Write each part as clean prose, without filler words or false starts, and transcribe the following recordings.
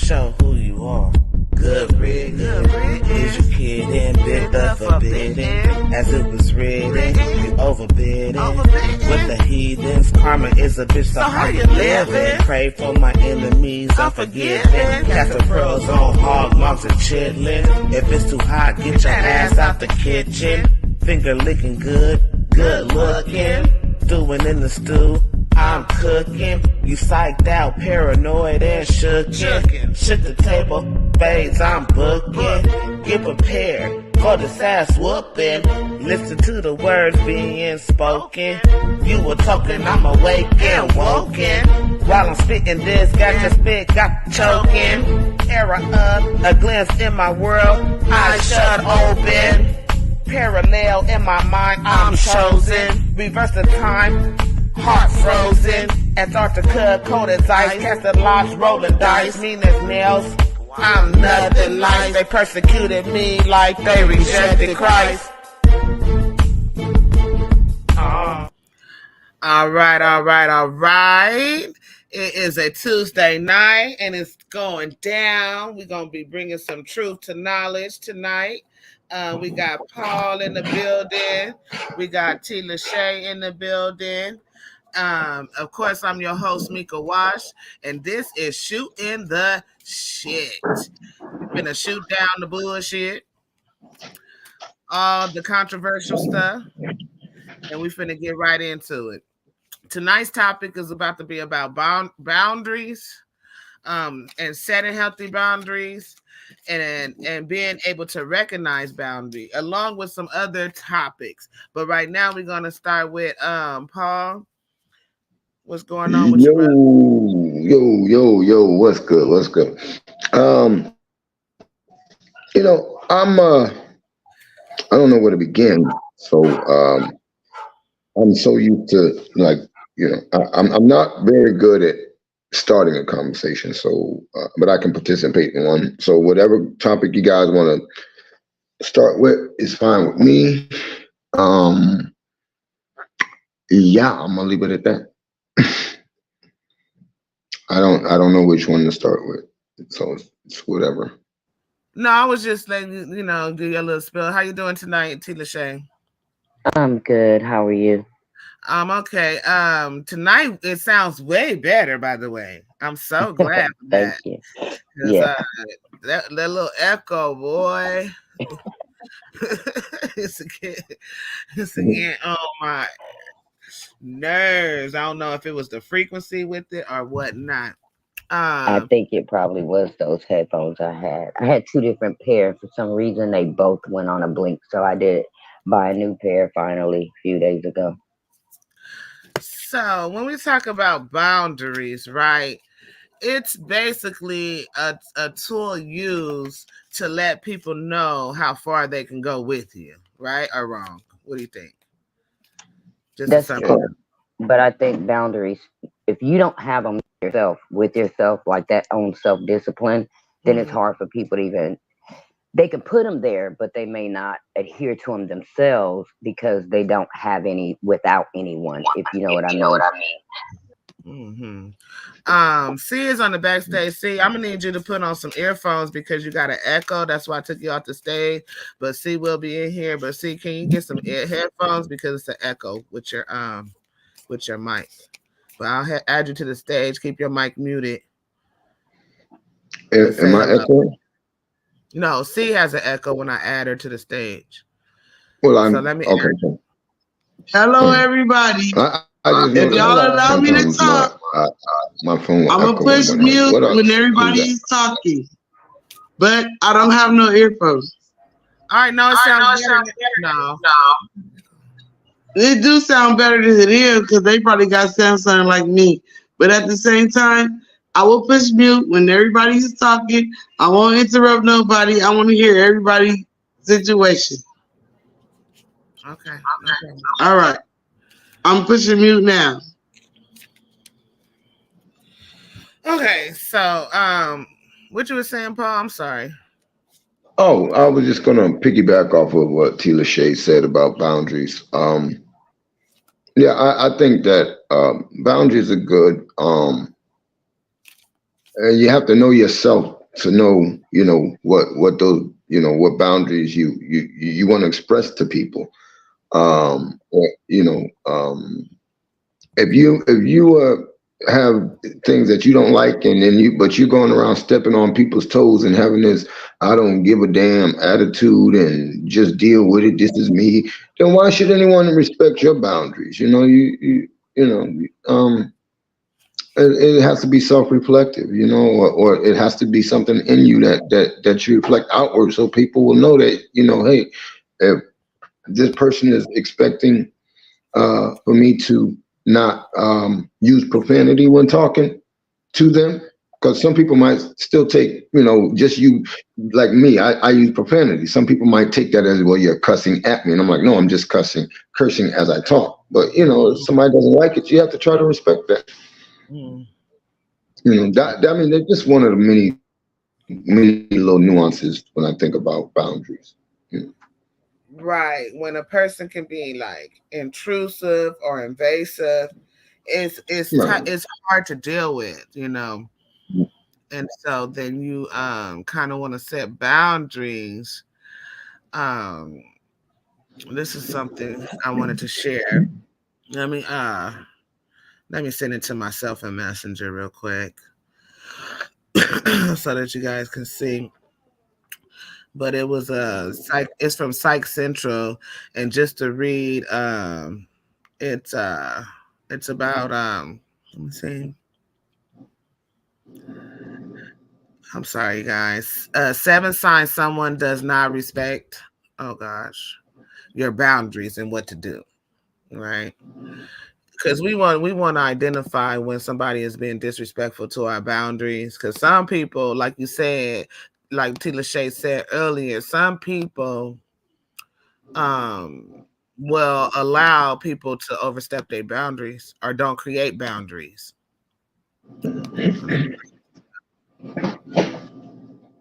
show who you are. Good riddance. Is your kid in bit the forbidden? As it was written, you overbidding. With the heathens, karma is a bitch, so how you living? Pray for my enemies, unforgiving. Cast the pearls on hog moms and chitlin'. If it's too hot, get your ass out the kitchen. Finger licking good looking. Stewing in the stew, I'm cooking. You psyched out, paranoid and shookin'. Shook the table, fades I'm booking. Get prepared for this ass whooping. Listen to the words being spoken. You were talking, I'm awake and woken. While I'm spitting this, got your spit, got choking. Era of a glimpse in my world, eyes shut open. Parallel in my mind, I'm chosen. Reverse the time, heart frozen. Antarctica, cold as ice. Casting locks, rolling dice. Mean as nails, I'm nothing nice. They persecuted me like they rejected Christ. All right. It is a Tuesday night and it's going down. We're going to be bringing some truth to knowledge tonight. We got Paul in the building. We got T. Lachey in the building. Of course, I'm your host, Mika Wash, and this is Shooting the Shit. We're gonna shoot down the bullshit, all the controversial stuff, and we finna get right into it. Tonight's topic is about to be about boundaries, and setting healthy boundaries. And being able to recognize boundary along with some other topics. But right now we're gonna start with Paul. What's going on with you, brother? Yo, what's good? I don't know where to begin. So I'm so used to I'm not very good at starting a conversation, so but I can participate in one. So whatever topic you guys want to start with is fine with me. Yeah, I'm gonna leave it at that. I don't know which one to start with, so it's whatever. No, I was just letting you do your little spill. How you doing tonight, T. Lachey? I'm good. How are you? I'm okay. Tonight it sounds way better, by the way. I'm so glad for Thank that. you. 'Cause, Yeah. That little echo, boy. it's again on my nerves. I don't know if it was the frequency with it or whatnot. I think it probably was those headphones I had. I had two different pairs. For some reason, they both went on a blink, so I did buy a new pair finally a few days ago. So when we talk about boundaries, right, it's basically a tool used to let people know how far they can go with you, right or wrong? What do you think? That's true. But I think boundaries, if you don't have them with yourself, like that own self-discipline, then it's hard for people to even, they can put them there, but they may not adhere to them themselves because they don't have any without anyone, if you know what I mean. C is on the backstage. C, I'm gonna need you to put on some earphones because you got an echo. That's why I took you off the stage. But C will be in here. But C, can you get some headphones because it's an echo with your mic. But I'll add you to the stage. Keep your mic muted. Am I echoing? No, C has an echo when I add her to the stage. Well, so let me. Okay. Hello, everybody. If y'all allow me to talk, my phone. I'm gonna push mute when everybody is talking. But I don't have no earphones. All right, no, it sounds better. No. It do sound better than it is because they probably got Samsung like me. But at the same time, I will push mute when everybody's talking. I won't interrupt nobody. I want to hear everybody's situation. Okay. All right. I'm pushing mute now. Okay, so what you were saying, Paul? I'm sorry. Oh, I was just gonna piggyback off of what T. Lachey said about boundaries. Yeah, I think that boundaries are good. And you have to know yourself to know, what those, what boundaries you want to express to people. Or, if you have things that you don't like, and then but you're going around stepping on people's toes and having this "I don't give a damn" attitude and just deal with it. This is me. Then why should anyone respect your boundaries? You know, it has to be self-reflective, or it has to be something in you that you reflect outward, so people will know that, hey, if this person is expecting for me to not use profanity when talking to them, because some people might still take, just you, like me, I use profanity. Some people might take that as, well, you're cussing at me, and I'm like, no, I'm just cursing as I talk. But if somebody doesn't like it, you have to try to respect that. I mean, they're just one of the many little nuances when I think about boundaries. Right. When a person can be like intrusive or invasive, Right. it's hard to deal with, And so then you kind of want to set boundaries. Um this is something I wanted to share. Let me uh let me send it to myself in Messenger real quick so that you guys can see. But it was it's from Psych Central, and just to read, it's it's about let me see. I'm sorry, guys. 7 signs someone does not respect. Oh gosh, your boundaries and what to do. Right? Because we want to identify when somebody is being disrespectful to our boundaries. Because some people, like you said, like T. Lachey said earlier, some people um will allow people to overstep their boundaries or don't create boundaries.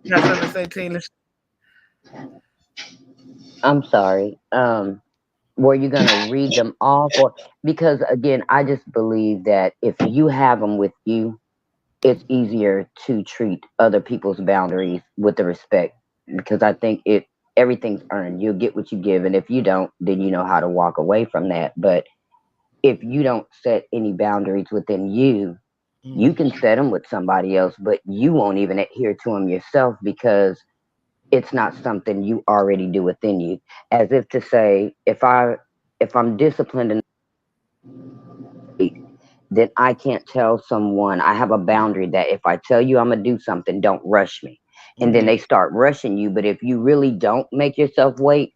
You got something to say, Tina? I'm sorry. Were you gonna read them off, or because again, I just believe that if you have them with you, it's easier to treat other people's boundaries with the respect, because I think it everything's earned. You'll get what you give, and if you don't, then you know how to walk away from that. But if you don't set any boundaries within you, you Mm. can set them with somebody else, but you won't even adhere to them yourself because it's not something you already do within you. As if to say, if I'm disciplined enough, then I can't tell someone I have a boundary that if I tell you I'm gonna do something, don't rush me. And then Mm. they start rushing you. But if you really don't make yourself wait,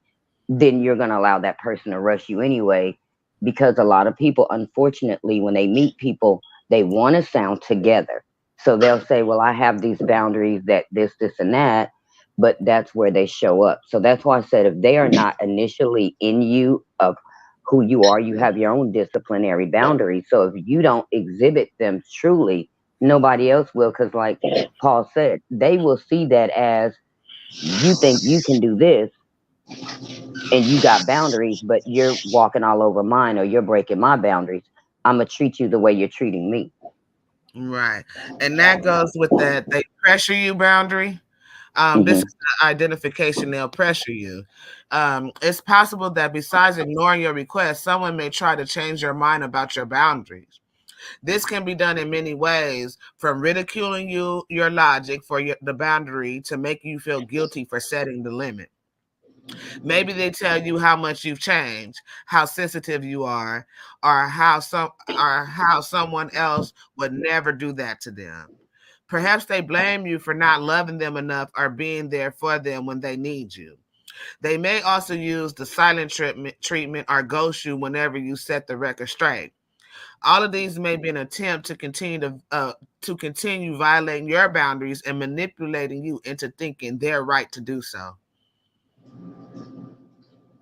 then you're gonna allow that person to rush you anyway. Because a lot of people, unfortunately, when they meet people, they want to sound together. So they'll say, well, I have these boundaries that this, and that, but that's where they show up. So that's why I said if they are not initially in you of who you are, you have your own disciplinary boundaries. So if you don't exhibit them truly, nobody else will. Because, like Paul said, they will see that as you think you can do this and you got boundaries, but you're walking all over mine or you're breaking my boundaries. I'm going to treat you the way you're treating me. Right. And that goes with that they pressure you boundary. This is Hmm. the identification they'll pressure you. It's possible that besides ignoring your request, someone may try to change your mind about your boundaries. This can be done in many ways, from ridiculing your logic for the boundary to make you feel guilty for setting the limit. Maybe they tell you how much you've changed, how sensitive you are, or how someone else would never do that to them. Perhaps they blame you for not loving them enough or being there for them when they need you. They may also use the silent treatment or ghost you whenever you set the record straight. All of these may be an attempt to continue violating your boundaries and manipulating you into thinking they're right to do so.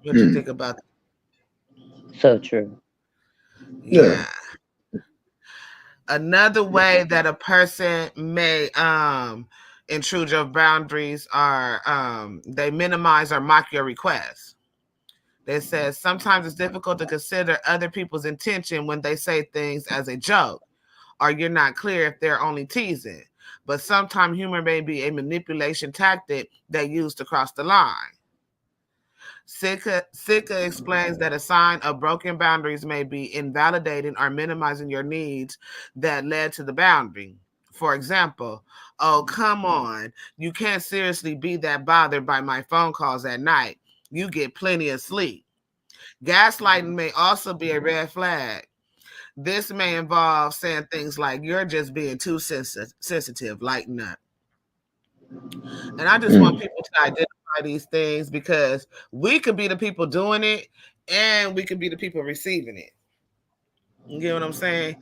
What you Hmm. think about that? So true. Yeah. Yeah. Another way that a person may intrude your boundaries are they minimize or mock your requests. They says sometimes it's difficult to consider other people's intention when they say things as a joke, or you're not clear if they're only teasing. but sometimes humor may be a manipulation tactic that used to cross the line. Sika explains that a sign of broken boundaries may be invalidating or minimizing your needs that led to the boundary. For example, oh, come on, you can't seriously be that bothered by my phone calls at night. You get plenty of sleep. Gaslighting may also be a red flag. This may involve saying things like, you're just being too sensitive, lighten up. And I just want people to identify these things because we could be the people doing it and we could be the people receiving it. You get what I'm saying?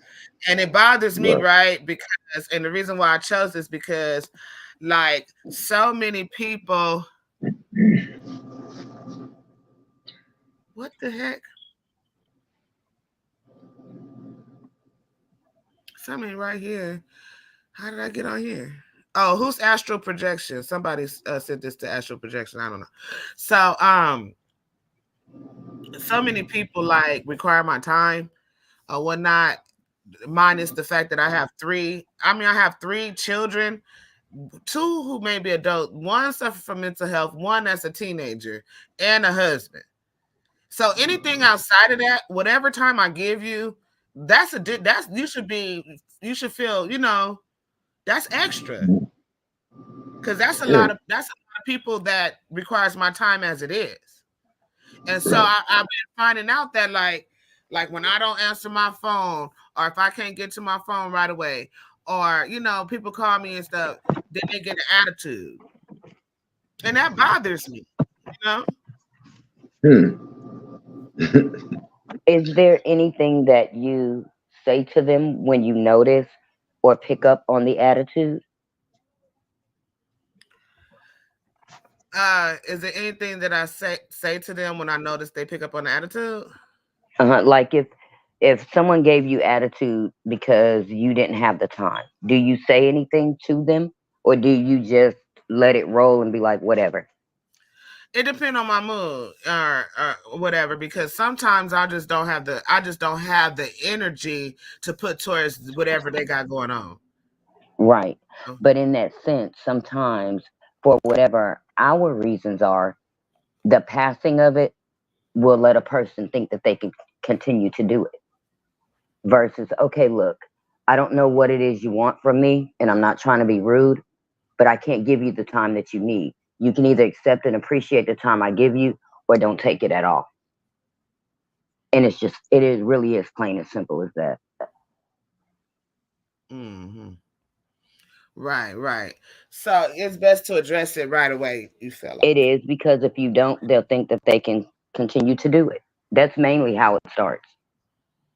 And it bothers me, right? Because, and the reason why I chose this because, like, so many people. What the heck? Something right here. How did I get on here? Oh, who's astral projection? Somebody sent this to astral projection. I don't know. So many people like require my time or whatnot. Minus the fact that I have three. I mean, I have three children, two who may be adult, one suffers from mental health, one that's a teenager, and a husband. So anything outside of that, whatever time I give you, that's you should feel, that's extra. Because that's a lot of people that requires my time as it is. And so I've been finding out that like when I don't answer my phone, or if I can't get to my phone right away, or people call me and stuff, then they get an attitude. And that bothers me, Is there anything that you say to them when you notice or pick up on the attitude? Is there anything that I say to them when I notice they pick up on the attitude? Like if someone gave you attitude because you didn't have the time, do you say anything to them, or do you just let it roll and be like, whatever? It depends on my mood or whatever, because sometimes I just don't have the energy to put towards whatever they got going on. Right. But in that sense, sometimes for whatever our reasons are, the passing of it will let a person think that they can continue to do it. Versus, okay, look, I don't know what it is you want from me, and I'm not trying to be rude, but I can't give you the time that you need. You can either accept and appreciate the time I give you, or don't take it at all. And it is really as plain and simple as that. Mm-hmm. Right. So it's best to address it right away, you feel like. It is, because if you don't, they'll think that they can continue to do it. That's mainly how it starts.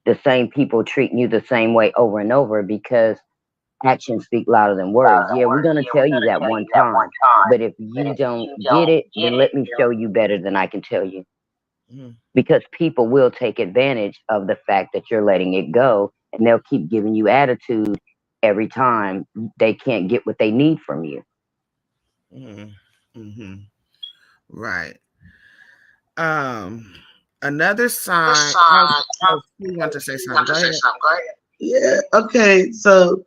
The same people treating you the same way over and over, because actions speak louder than words. Yeah, we're going to tell you that one time, but if you don't get it, then let me show you better than I can tell you. Mm-hmm. Because people will take advantage of the fact that you're letting it go, and they'll keep giving you attitude every time they can't get what they need from you. Mm-hmm. Right. Another sign. You want to say something? Go ahead. Yeah. Okay. So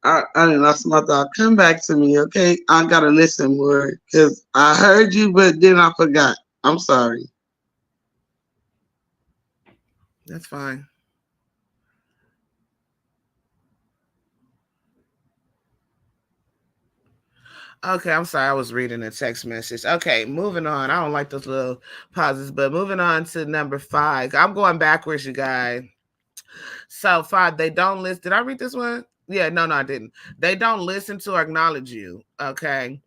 I lost my thought. Come back to me, okay? I gotta listen more because I heard you, but then I forgot. I'm sorry. That's fine. Okay, I'm sorry. I was reading a text message. Okay, moving on. I don't like those little pauses, but moving on to number 5. I'm going backwards, you guys. So 5, they don't listen. Did I read this one? Yeah, no, I didn't. They don't listen to or acknowledge you. Okay.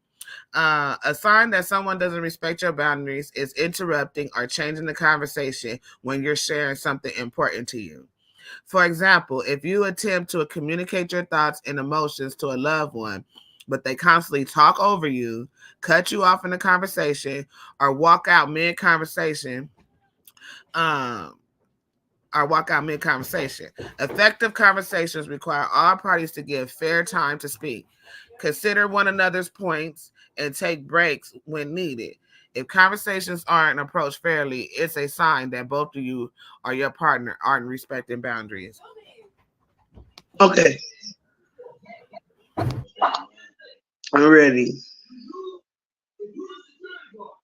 A sign that someone doesn't respect your boundaries is interrupting or changing the conversation when you're sharing something important to you. For example, if you attempt to communicate your thoughts and emotions to a loved one, but they constantly talk over you, cut you off in the conversation, or walk out mid-conversation, Effective conversations require all parties to give fair time to speak, consider one another's points, and take breaks when needed. If conversations aren't approached fairly, it's a sign that both of you or your partner aren't respecting boundaries. Okay. I'm ready.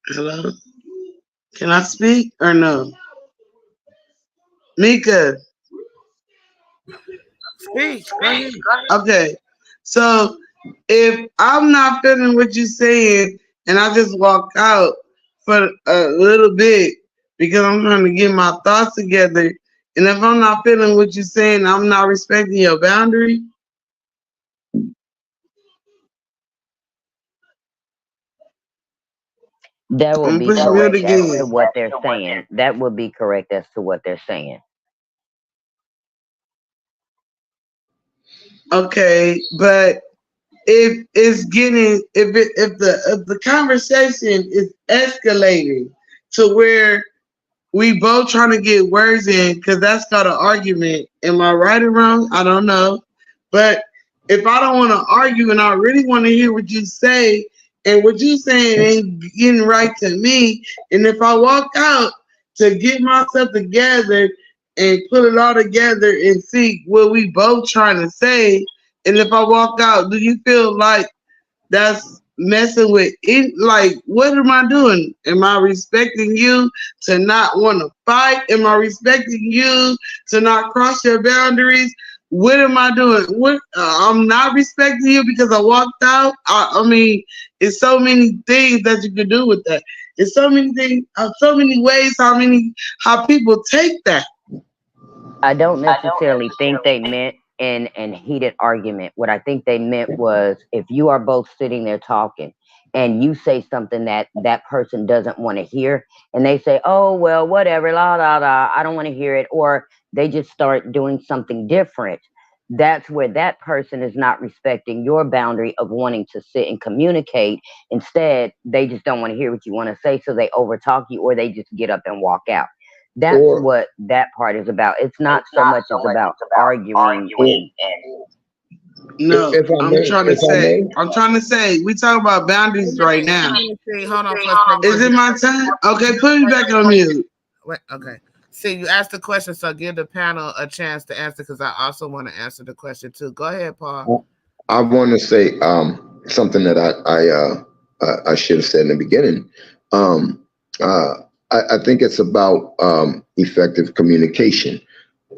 Hello? Can I speak or no? Mika. Speak. Go ahead. Okay. So if I'm not feeling what you're saying and I just walk out for a little bit because I'm trying to get my thoughts together, and if I'm not feeling what you're saying, I'm not respecting your boundary. That will I'm be pushing mute correct as to again. what they're saying. That would be correct as to what they're saying. Okay, but if the conversation is escalating to where we both trying to get words in because that's got an argument. Am I right or wrong? I don't know. But if I don't want to argue and I really want to hear what you say, and what you saying ain't getting right to me, and if I walk out to get myself together and put it all together and see what we both trying to say, and if I walk out, do you feel like that's messing with it? Like, what am I doing? Am I respecting you to not want to fight? Am I respecting you to not cross your boundaries? What am I doing? What I'm not respecting you because I walked out. I mean, it's so many things that you can do with that. It's so many things, so many ways. How people take that. I don't necessarily think they meant in an heated argument. What I think they meant was if you are both sitting there talking and you say something that that person doesn't want to hear, and they say, "Oh well, whatever, la la la, I don't want to hear it," or they just start doing something different. That's where that person is not respecting your boundary of wanting to sit and communicate. Instead, they just don't want to hear what you want to say, so they overtalk you or they just get up and walk out. That's Or what that part is about. It's not so much as about arguing or and No, if I may, if I may, I'm trying to say, we talk about boundaries right now. Let me see. Hold on for a second. Is it my time? Okay, put me back on mute. Wait, okay. See, you asked the question, so give the panel a chance to answer because I also want to answer the question too. Go ahead, Paul. I want to say something that I should have said in the beginning. Um, uh, I think it's about effective communication.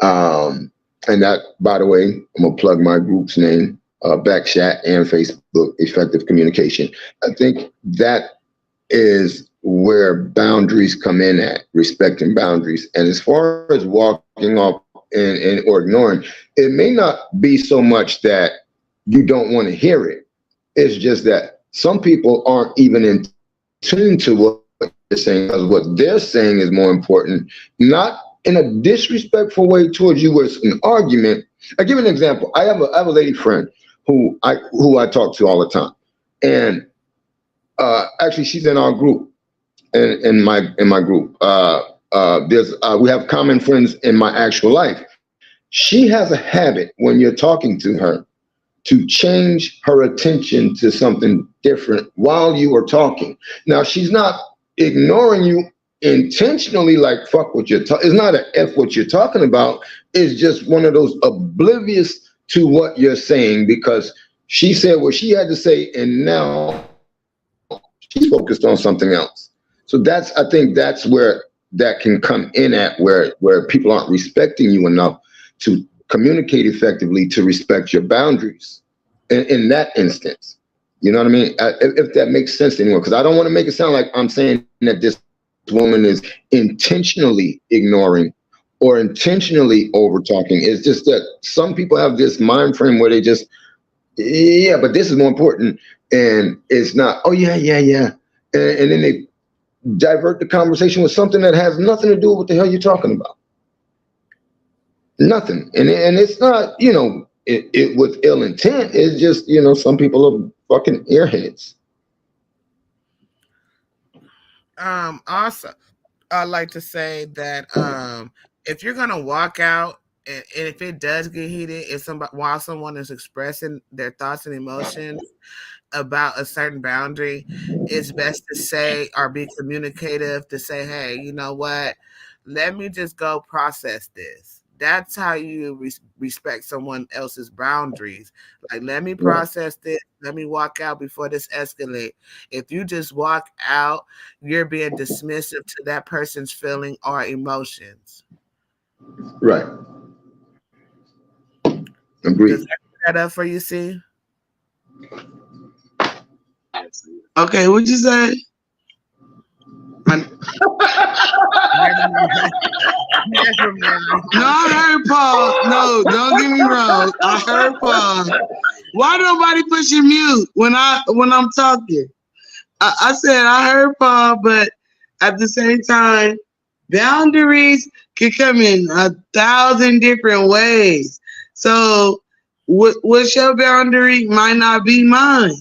And that, by the way, I'm gonna plug my group's name, Backchat and Facebook, Effective Communication. I think that is where boundaries come in at, respecting boundaries. And as far as walking off and or ignoring, it may not be so much that you don't want to hear it. It's just that some people aren't even in tune to what they're saying because what they're saying is more important, not in a disrespectful way towards you where it's an argument. I give an example. I have a lady friend who I talk to all the time. And actually she's in our group in my group. There's we have common friends in my actual life. She has a habit when you're talking to her to change her attention to something different while you are talking. Now she's not ignoring you intentionally, like fuck what you're talking. It's not a f what you're talking about. It's just one of those oblivious to what you're saying because she said what she had to say, and now she's focused on something else. So I think that's where that can come in at where people aren't respecting you enough to communicate effectively to respect your boundaries in that instance. You know what I mean? If that makes sense to anyone, because I don't want to make it sound like I'm saying that this woman is intentionally ignoring or intentionally over talking. It's just that some people have this mind frame where they just, yeah, but this is more important. And it's not, oh, yeah, yeah, yeah. And then they divert the conversation with something that has nothing to do with what the hell you're talking about. Nothing. And it's not, it with ill intent. It's just, some people are fucking airheads. Also, I'd like to say that if you're gonna walk out and if it does get heated, if somebody while someone is expressing their thoughts and emotions about a certain boundary, it's best to say or be communicative to say, hey, you know what? Let me just go process this. That's how you respect someone else's boundaries. Like, let me Right. process this. Let me walk out before this escalate. If you just walk out, you're being dismissive to that person's feeling or emotions. Right. Does Agreed. that clear that up for you? See? Okay, what you say? Never mind. Never mind. No, I heard Paul. No, don't get me wrong. I heard Paul. Why nobody pushing mute when I'm talking? I said I heard Paul, but at the same time, boundaries can come in 1,000 different ways. So, what's your boundary might not be mine.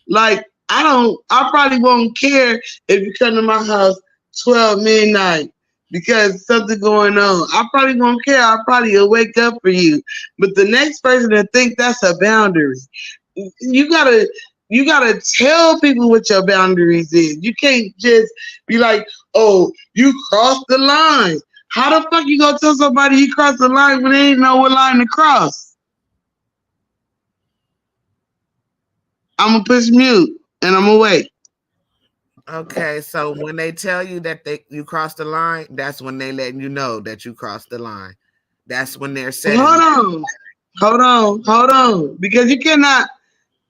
Like I probably won't care if you come to my house 12 midnight because something going on. I probably won't care. I probably will wake up for you. But the next person that think that's a boundary, you gotta you gotta tell people what your boundaries is. You can't just be like, oh, you crossed the line. How the fuck you gonna tell somebody you crossed the line when they ain't know what line to cross? I'm gonna push mute and I'm gonna wait. Okay, so when they tell you that you crossed the line, that's when they letting you know that you crossed the line. That's when they're Hold setting. on, hold on, because you cannot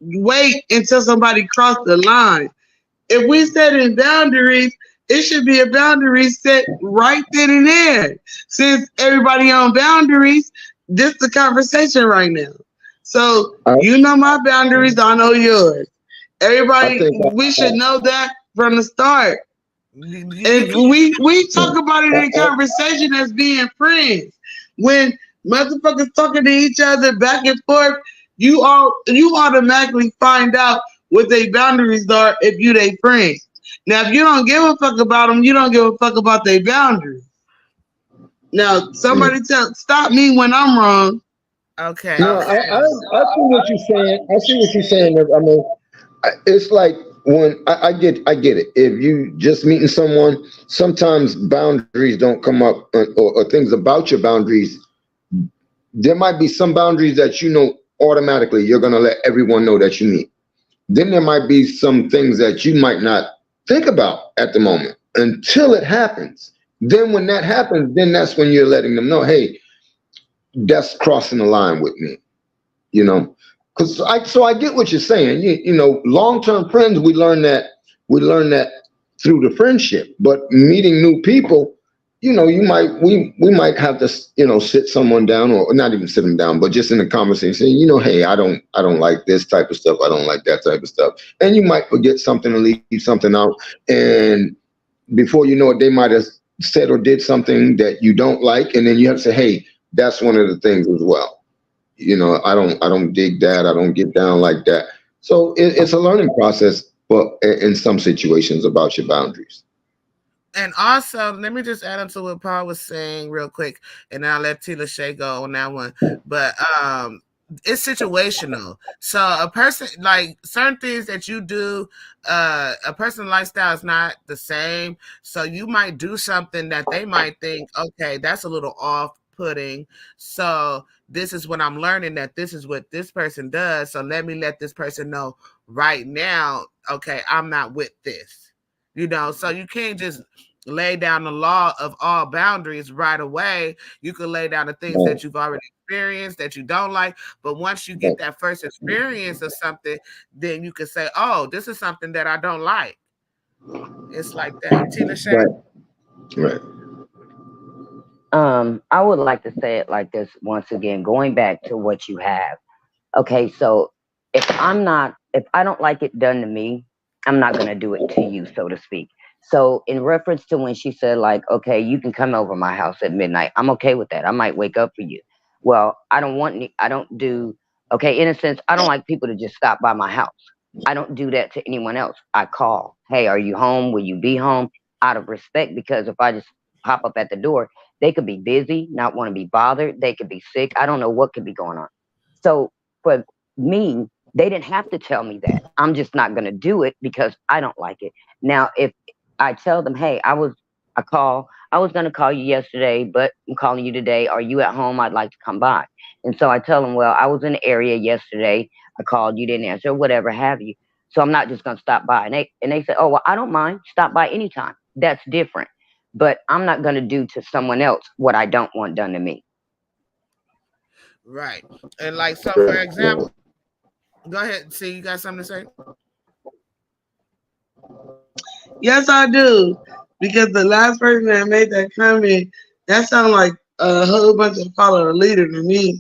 wait until somebody crossed the line. If we set in boundaries, it should be a boundary set right then and there. Since everybody on boundaries, this the conversation right now. So I, you know my boundaries, I know yours. I Everybody, think we should know that from the start. You And can't. we talk about it I, in conversation as being friends. When motherfuckers talking to each other back and forth, you automatically find out what their boundaries are if you they friends. Now, if you don't give a fuck about them, you don't give a fuck about their boundaries. Now, yeah. somebody stop me when I'm wrong. Okay, No, so I see what you're saying. I see what you're saying. I mean, it's like when I get it. If you just meeting someone, sometimes boundaries don't come up, or things about your boundaries. There might be some boundaries that you know automatically you're gonna let everyone know that you meet. Then there might be some things that you might not think about at the moment until it happens. Then when that happens, then that's when you're letting them know, hey, that's crossing the line with me. You know, because I get what you're saying. You know, long term friends, we learn that through the friendship. But meeting new people, you know, we might have to, you know, sit someone down, or not even sit them down, but just in a conversation, you know, hey, I don't like this type of stuff. I don't like that type of stuff, and you might forget something or leave something out, and before you know it, they might have said or did something that you don't like, and then you have to say, hey, that's one of the things as well. You know, I don't dig that. I don't get down like that. So it's a learning process, but in some situations about your boundaries. and also, let me just add on to what Paul was saying real quick, and then I'll let Tila Shay go on that one. But it's situational. So a person, like certain things that you do, a person's lifestyle is not the same. So you might do something that they might think, okay, that's a little off putting. So this is what I'm learning, that this is what this person does. So let me let this person know right now, okay, I'm not with this. So you can't just lay down the law of all boundaries right away. You can lay down the things Right, that you've already experienced that you don't like. But once you right, get that first experience of something, then you can say, oh, this is something that I don't like. It's like that. Tina Shay? right, right. I would like to say it like this once again, going back to what you have. Okay, so if I don't like it done to me, I'm not gonna do it to you, so to speak. So in reference to when she said like, okay, you can come over my house at midnight, I'm okay with that. I might wake up for you. Well, I don't do, okay, in a sense, I don't like people to just stop by my house. I don't do that to anyone else. I call, hey, are you home? Will you be home? Out of respect, because if I just pop up at the door, they could be busy, not want to be bothered. They could be sick. I don't know what could be going on. So for me, they didn't have to tell me that. I'm just not going to do it because I don't like it. Now, if I tell them, hey, I I was going to call you yesterday, but I'm calling you today. Are you at home? I'd like to come by. And so I tell them, well, I was in the area yesterday. I called, you didn't answer, whatever have you. So I'm not just going to stop by. And they say, oh, well, I don't mind. Stop by anytime. That's different. But I'm not going to do to someone else what I don't want done to me. Right. And like, so for example, go ahead. See, you got something to say? Yes, I do. Because the last person that made that comment, that sounds like a whole bunch of follow a leader to me.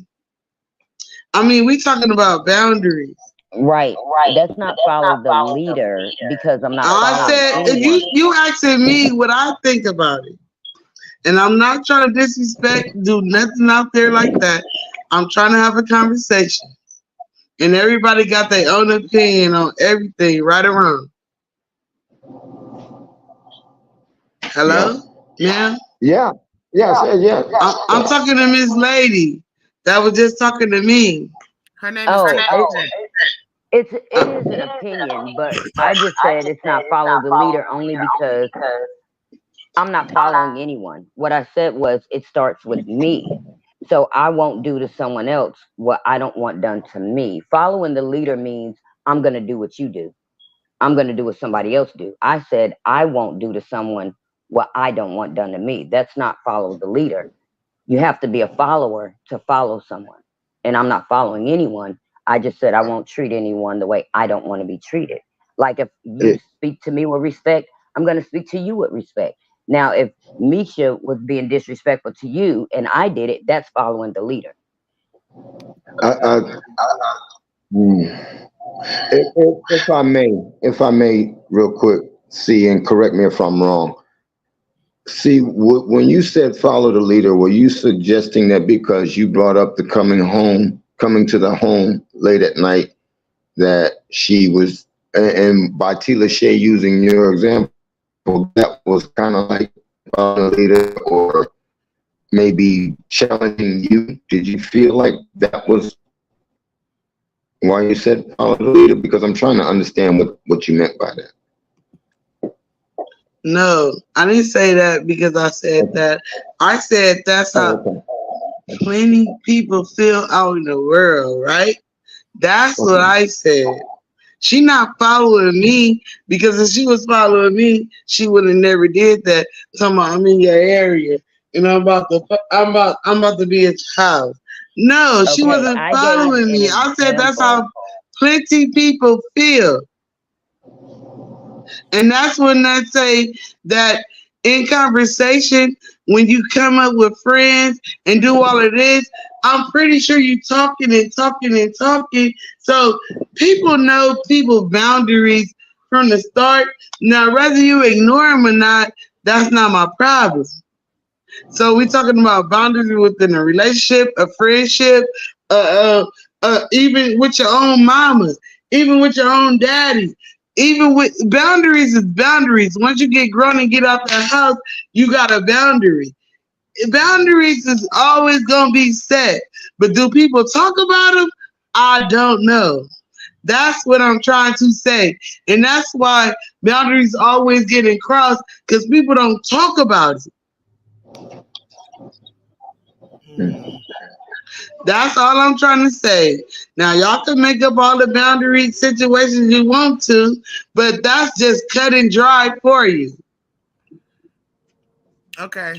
I mean, we talking about boundaries. Right. That's not follow the leader because I'm not I following said, if anyone. you asking me what I think about it, and I'm not trying to disrespect, do nothing out there like that. I'm trying to have a conversation, and everybody got their own opinion on everything, right or wrong. Yeah. Hello, yeah. Yeah. Yeah. I said yeah. I'm talking to Miss Lady that was just talking to me. Her name is Oh, Taylor. it is an opinion, but I just said it's not follow the leader only because I'm not following anyone. What I said was it starts with me. So I won't do to someone else what I don't want done to me. Following the leader means I'm going to do what you do. I'm going to do what somebody else do. I said I won't do to someone what I don't want done to me. That's not follow the leader. You have to be a follower to follow someone. And I'm not following anyone. I just said I won't treat anyone the way I don't want to be treated. Like if you It, speak to me with respect, I'm going to speak to you with respect. Now, if Misha was being disrespectful to you and I did it, that's following the leader. I, mm. If I may, real quick, see and correct me if I'm wrong. See, when you said follow the leader, were you suggesting that because you brought up the coming to the home late at night, that she was, and by Tila Shea using your example, that was kind of like following the leader or maybe challenging you? Did you feel like that was why you said follow the leader? Because I'm trying to understand what you meant by that. No, I didn't say that because I said Okay. that. I said that's Oh, how okay. plenty people feel out in the world, right? That's what Okay. I said. She not following me because if she was following me, she would have never did that. Talking about I'm in your area and I'm about to be at your house. No, she Okay, wasn't I gave following an me. I said that's example. how plenty people feel. And that's when I say that in conversation, when you come up with friends and do all of this, I'm pretty sure you talking and talking and talking. So people know people's boundaries from the start. Now, whether you ignore them or not, that's not my problem. So we're talking about boundaries within a relationship, a friendship, even with your own mama, even with your own daddy. Even with boundaries is boundaries. Once you get grown and get out the house, you got a boundary. Boundaries is always gonna be set. But do people talk about them? I don't know. That's what I'm trying to say. And that's why boundaries always getting crossed because people don't talk about it. Mm. That's all I'm trying to say. Now y'all can make up all the boundary situations you want to, but that's just cut and dry for you. Okay.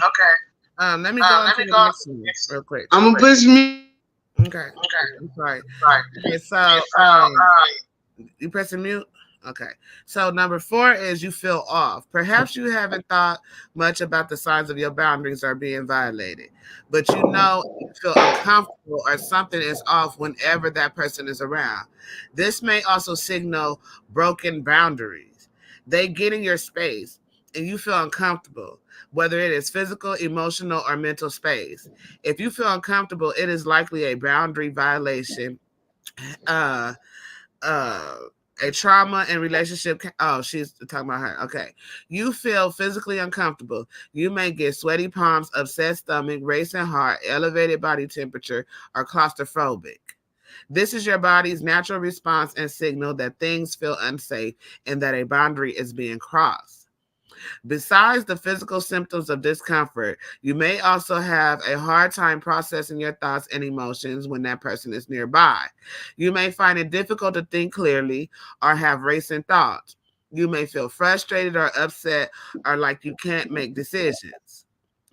Let me go into the next one real quick. I'm gonna push me. Okay. I'm sorry. Okay, so you pressing mute? Okay. So number 4 is you feel off. Perhaps you haven't thought much about the signs of your boundaries are being violated, but you feel uncomfortable or something is off whenever that person is around. This may also signal broken boundaries. They get in your space and you feel uncomfortable, whether it is physical, emotional, or mental space. If you feel uncomfortable, it is likely a boundary violation. Uh, uh a trauma and relationship. Oh, she's talking about her. Okay. You feel physically uncomfortable. You may get sweaty palms, upset stomach, racing heart, elevated body temperature, or claustrophobic. This is your body's natural response and signal that things feel unsafe and that a boundary is being crossed. Besides the physical symptoms of discomfort, you may also have a hard time processing your thoughts and emotions when that person is nearby. You may find it difficult to think clearly or have racing thoughts. You may feel frustrated or upset or like you can't make decisions.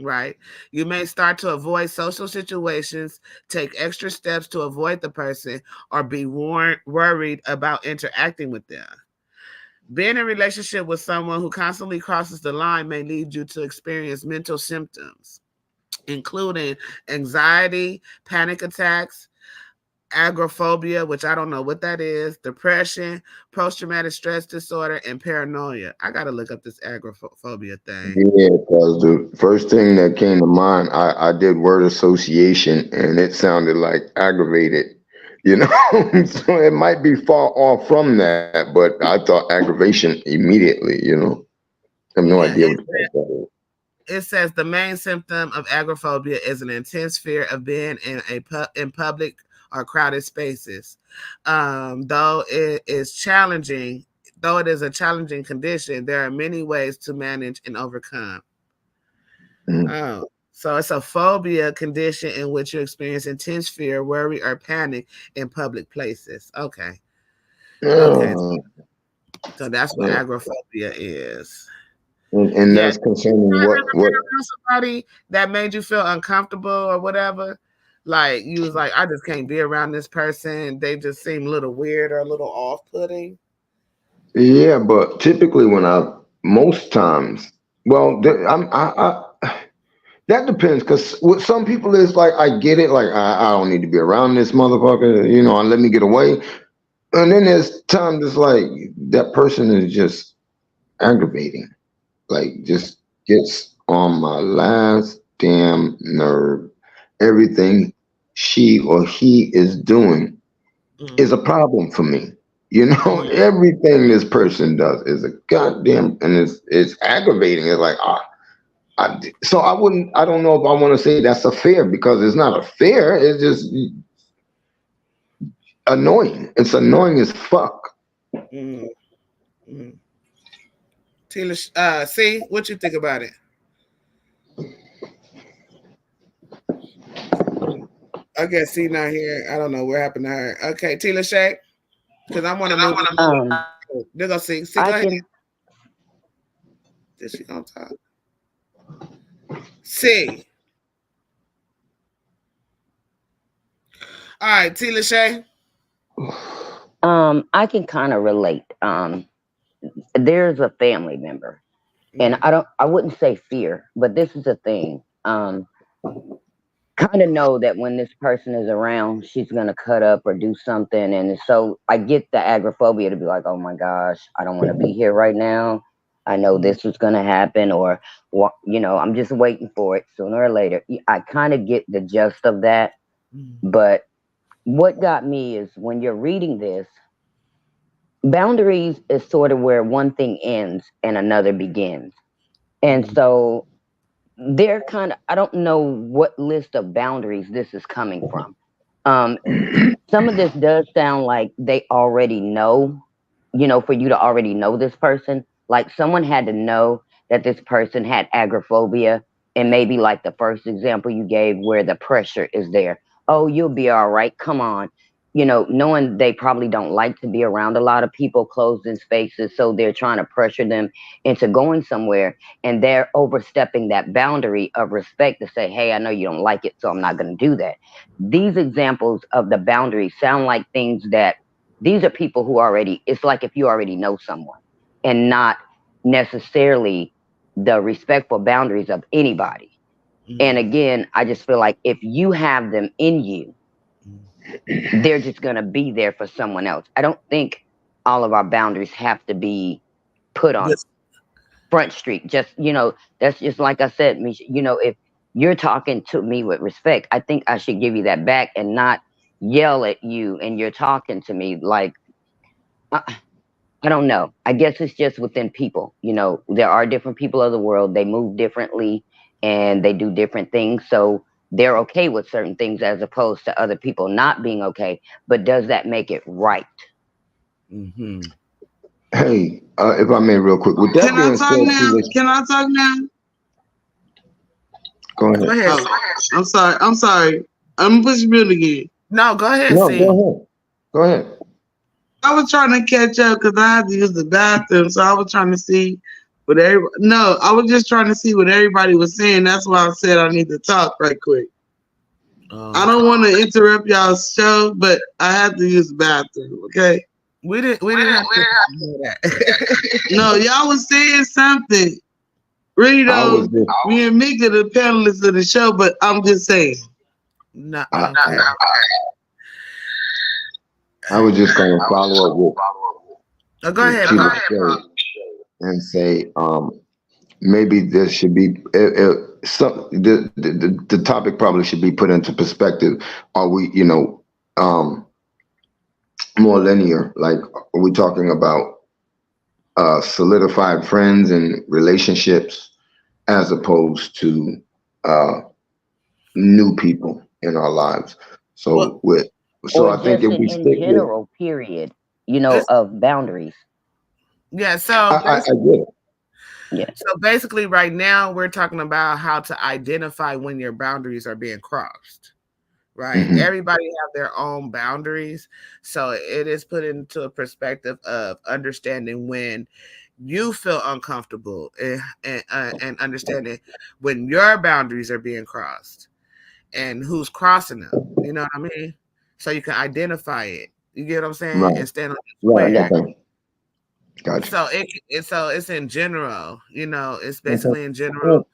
Right? You may start to avoid social situations, take extra steps to avoid the person, or be worried about interacting with them. Being in a relationship with someone who constantly crosses the line may lead you to experience mental symptoms, including anxiety, panic attacks, agoraphobia, which I don't know what that is, depression, post traumatic stress disorder, and paranoia. I got to look up this agoraphobia thing. Yeah, because the first thing that came to mind, I did word association and it sounded like aggravated, you know? So it might be far off from that, but I thought aggravation immediately, you know? I have no Yeah, idea what the fuck that is. it says the main symptom of agoraphobia is an intense fear of being in public or crowded spaces. Though it is challenging, though it is a challenging condition, there are many ways to manage and overcome. Mm. Oh, so it's a phobia condition in which you experience intense fear, worry, or panic in public places. Okay, okay, Uh, so that's what uh, agoraphobia is. and Yeah, that's concerning what somebody that made you feel uncomfortable or whatever, like you was like, I just can't be around this person. They just seem a little weird or a little off-putting. yeah, but typically when most times, well, that depends, because with some people it's like I get it, like I don't need to be around this motherfucker, you know, and let me get away. And then there's times it's like that person is just aggravating, like just gets on my last damn nerve. Everything she or he is doing is Mm, a problem for me. You know, mm, everything this person does is a goddamn, and it's aggravating. It's like so I don't know if I want to say that's a fear, because it's not a fear. It's just annoying. It's annoying as fuck. mm, mm. Tila, see what you think about it. I guess C not here. I don't know what happened to her. Okay, Tila Shay, because I want to move. They're gonna see. See, I go ahead. can. Is she gonna talk? C. All right, Tila Shay. I can kind of relate. There's a family member, and Mm, I wouldn't say fear, but this is a thing. Kind of know that when this person is around, she's gonna cut up or do something, and so I get the agoraphobia to be like, oh my gosh, I don't want to be here right now. I know mm, this was gonna happen, or I'm just waiting for it sooner or later. I kind of get the gist of that, mm, but what got me is when you're reading this, boundaries is sort of where one thing ends and another begins. And mm, so they're kind of, I don't know what list of boundaries this is coming from. Um, some of this does sound like they already know, for you to already know this person. Like someone had to know that this person had agoraphobia. And maybe like the first example you gave where the pressure is there. Oh, you'll be all right. Come on. Knowing they probably don't like to be around a lot of people closed in spaces. So they're trying to pressure them into going somewhere. And they're overstepping that boundary of respect to say, hey, I know you don't like it. So I'm not going to do that. These examples of the boundaries sound like things that these are people who already, it's like if you already know someone and not necessarily the respectful boundaries of anybody. And mm, again, I just feel like if you have them in you, mm. they're just going to be there for someone else. I don't think all of our boundaries have to be put on This, Front Street. Just, that's just like I said, Misha, if you're talking to me with respect, I think I should give you that back and not yell at you and you're talking to me like, I don't know. I guess it's just within people. There are different people of the world. They move differently and they do different things. So they're okay with certain things as opposed to other people not being okay. But does that make it right? mm-hmm. Hey, if I may, real quick, with that Can I being talk said, now? too, Can I talk now? go Go ahead. ahead. Oh, I'm sorry. I'm sorry. I'm gonna push mute again. No, go ahead, No, see. go ahead. Go ahead. I was trying to catch up because I had to use the bathroom, so I was trying to see what everybody. No, I was just trying to see what everybody was saying. That's why I said I need to talk right quick. I Okay. don't want to interrupt y'all's show, but I had to use the bathroom. Okay. We didn't have to do that. No, y'all was saying something. Really I though, was just, me and Mick are the panelists of the show, but I'm just saying. No, I, okay. I was just going to follow up Go with ahead, Chief Pop. and say, maybe this should be some the topic probably should be put into perspective. Are we, more linear? Like, are we talking about solidified friends and relationships as opposed to uh, new people in our lives? Well, So Or I think just if we in stick with, general, period, it's of boundaries. yeah. I get it. Yeah. So basically, right now we're talking about how to identify when your boundaries are being crossed. Right, Hmm. everybody have their own boundaries, so it is put into a perspective of understanding when you feel uncomfortable and understanding when your boundaries are being crossed and who's crossing them. You know what I mean? So you can identify it. You get what I'm saying? Right. And stand on Right. your Yeah. square. Okay. Gotcha. So it's in general. It's Okay. basically in Yeah. general.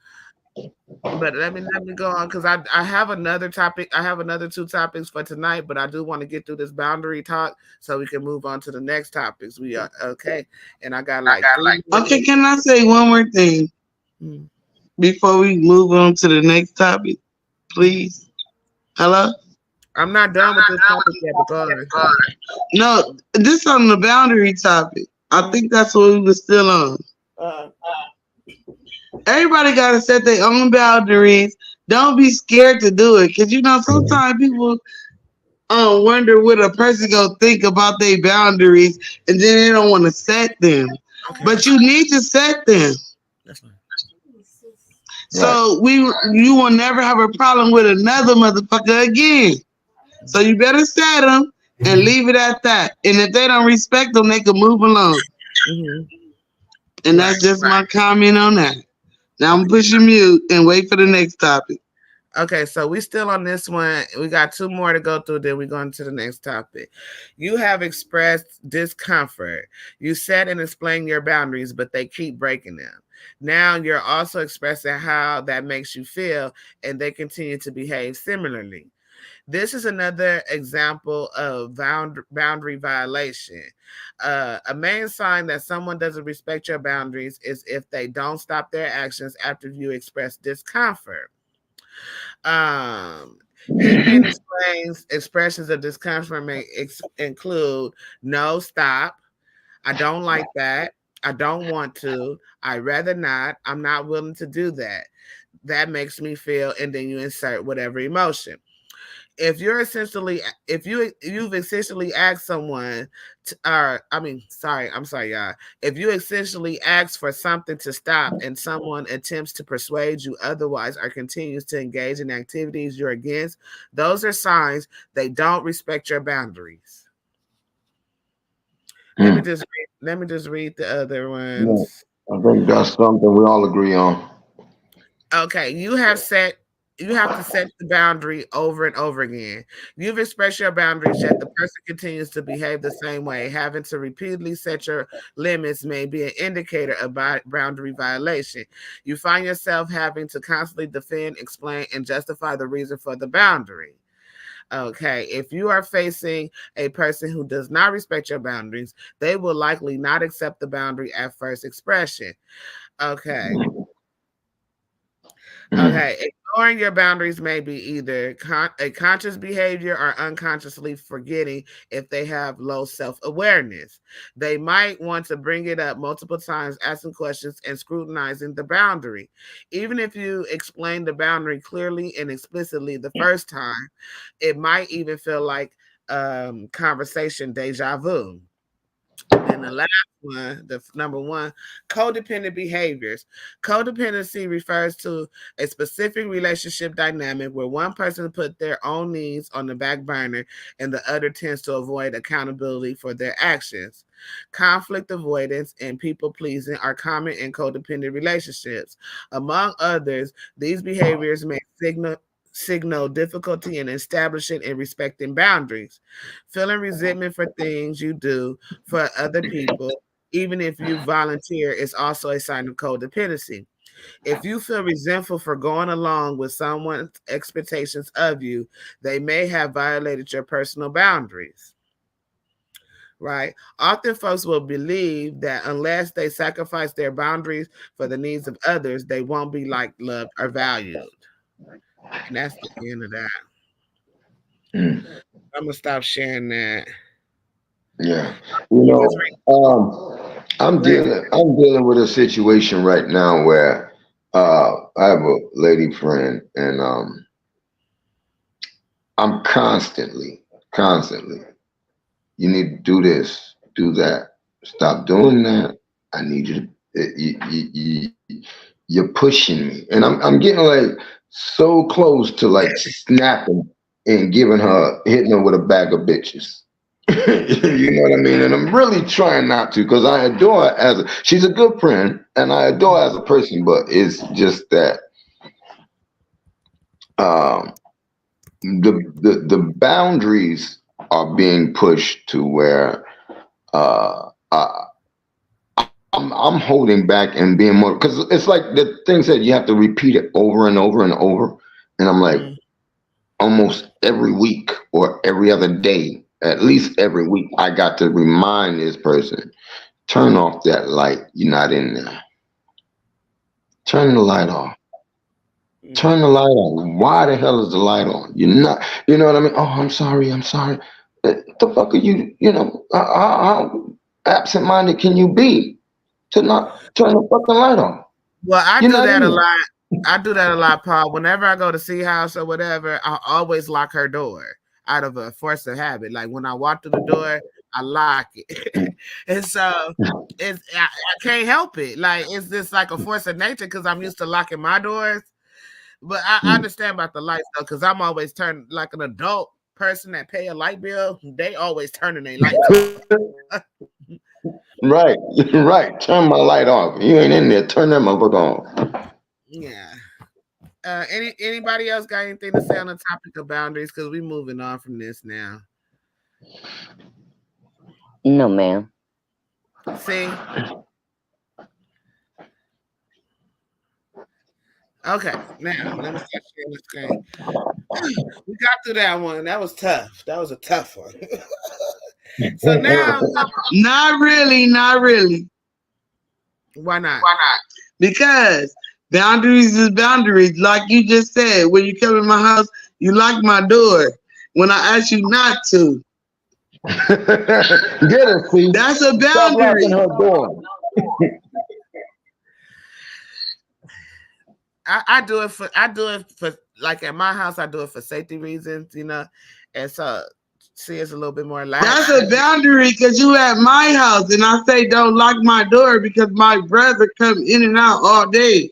But let me go on because I have another topic. I have another two topics for tonight, but I do want to get through this boundary talk so we can move on to the next topics. We are okay, and I got like 3 minutes. Okay, can I say one more thing Mm. before we move on to the next topic, please? Hello? I'm not done with this topic yet, but go on. No, this on the boundary topic. I think that's what we were still on. Uh, Everybody got to set their own boundaries. Don't be scared to do it, cause sometimes people wonder what a person gonna think about their boundaries, and then they don't want to set them. okay, But you need to set them. that's fine. Right. So you will never have a problem with another motherfucker again. So you better set them and leave it at that. And if they don't respect them, they can move along. Hmm. And Right. that's just my comment on that. Now I'm pushing mute and wait for the next topic. Okay, so we still on this one. We got two more to go through, then we go on to the next topic. You have expressed discomfort. You set and explain your boundaries, but they keep breaking them. Now you're also expressing how that makes you feel, and they continue to behave similarly. This is another example of boundary violation. A main sign that someone doesn't respect your boundaries is if they don't stop their actions after you express discomfort. Um, he explains expressions of discomfort may include no, stop, I don't like that, I don't want to, I rather not, I'm not willing to do that. That makes me feel, and then you insert whatever emotion. If you've essentially asked someone to, or I mean sorry I'm sorry y'all, if you essentially ask for something to stop and someone attempts to persuade you otherwise or continues to engage in activities you're against, those are signs they don't respect your boundaries. Hmm. Let me just read the other Yeah. ones. I think that's something we all agree on. Okay, you have to set the boundary over and over again. You've expressed your boundaries, yet the person continues to behave the same way. Having to repeatedly set your limits may be an indicator of boundary violation. You find yourself having to constantly defend, explain, and justify the reason for the boundary. Okay, if you are facing a person who does not respect your boundaries, they will likely not accept the boundary at first expression. Okay. Hmm. Okay, ignoring your boundaries may be either a conscious behavior or unconsciously forgetting if they have low self awareness. They might want to bring it up multiple times, asking questions and scrutinizing the boundary. Even if you explain the boundary clearly and explicitly the first time, it might even feel like conversation deja vu. Then the last one, the number one, codependent behaviors. Codependency refers to a specific relationship dynamic where one person put their own needs on the back burner and the other tends to avoid accountability for their actions. Conflict avoidance and people pleasing are common in codependent relationships. Among others, these behaviors may signal difficulty in establishing and respecting boundaries. Feeling resentment for things you do for other people, even if you volunteer, is also a sign of codependency. If you feel resentful for going along with someone's expectations of you, they may have violated your personal boundaries. Right? Often folks will believe that unless they sacrifice their boundaries for the needs of others, they won't be liked, loved, or valued. And that's the end of that. I'm gonna stop sharing that. Yeah, you know, I'm dealing with a situation right now where I have a lady friend, and I'm constantly. You need to do this, do that. Stop doing that. I need you to. You're pushing me, and I'm getting like so close to like snapping and hitting her with a bag of bitches. You know what I mean? And I'm really trying not to because I adore her she's a good friend and I adore her as a person, but it's just that the boundaries are being pushed to where I'm holding back and being more because it's like the thing said you have to repeat it over and over and over, and I'm like almost every week or every other day, at least every week, I got to remind this person, turn off that light. You're not in there. Turn the light off. Turn the light on. Why the hell is the light on? You're not, you know what I mean? Oh, I'm sorry. The fuck are you, how absent-minded can you be to not turn the fucking light on? Well, I do that a lot. I do that a lot, Paul. Whenever I go to see house or whatever, I always lock her door out of a force of habit. Like when I walk through the door, I lock it. And so I can't help it. Like it's just like a force of nature because I'm used to locking my doors. But I understand about the lights though, because I'm always turning like an adult person that pay a light bill. They always turning their lights off. Right. Turn my light off. You ain't in there. Turn that motherfucker on. Yeah. Anybody else got anything to say on the topic of boundaries? Because we moving on from this now. No, ma'am. See? Okay, now let me start sharing the screen. We got through that one. That was tough. That was a tough one. So now, not really. Why not? Because boundaries is boundaries. Like you just said, when you come in my house, you lock my door when I ask you not to. Get her, see? That's a boundary. Stop locking her door. I do it for like at my house. I do it for safety reasons, and so see, it's a little bit more loud. That's a boundary because you at my house, and I say don't lock my door because my brother come in and out all day.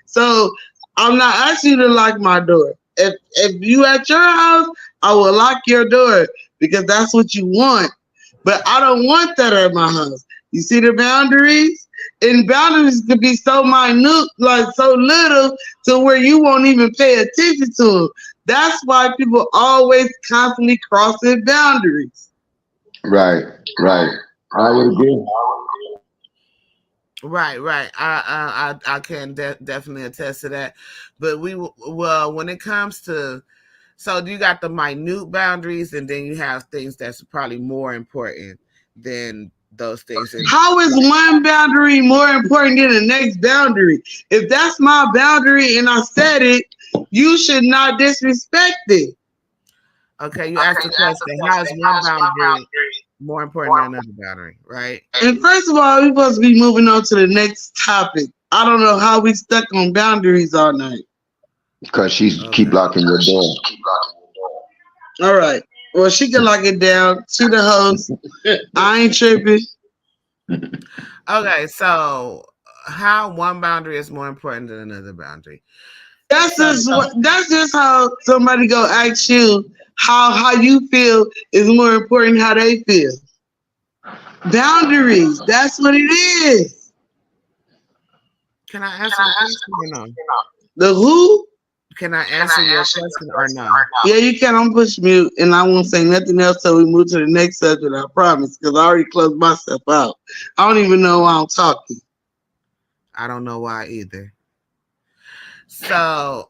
So I'm not asking you to lock my door. If you at your house, I will lock your door because that's what you want. But I don't want that at my house. You see the boundaries? And boundaries could be so minute, like so little, to where you won't even pay attention to them. That's why people always constantly crossing boundaries. Right. I would agree. Right. I can definitely attest to that. But when it comes to, so you got the minute boundaries, and then you have things that's probably more important than those things. How is one boundary more important than the next boundary? If that's my boundary and I said it, you should not disrespect it. Okay, you asked the question, how is one boundary more important than another boundary, right? And first of all, we're supposed to be moving on to the next topic. I don't know how we stuck on boundaries all night. Because she's keep locking your door. All right. Well, she can lock it down. She the host. I ain't tripping. Okay, so how one boundary is more important than another boundary. That's So just what. That's just how somebody go ask you how you feel is more important how they feel. Boundaries. That's what it is. can I answer the question or no? The who? Can I answer your question or no? Yeah, you can. I'm push mute, and I won't say nothing else till we move to the next subject. I promise, because I already closed myself out. I don't even know why I'm talking. I don't know why either. So,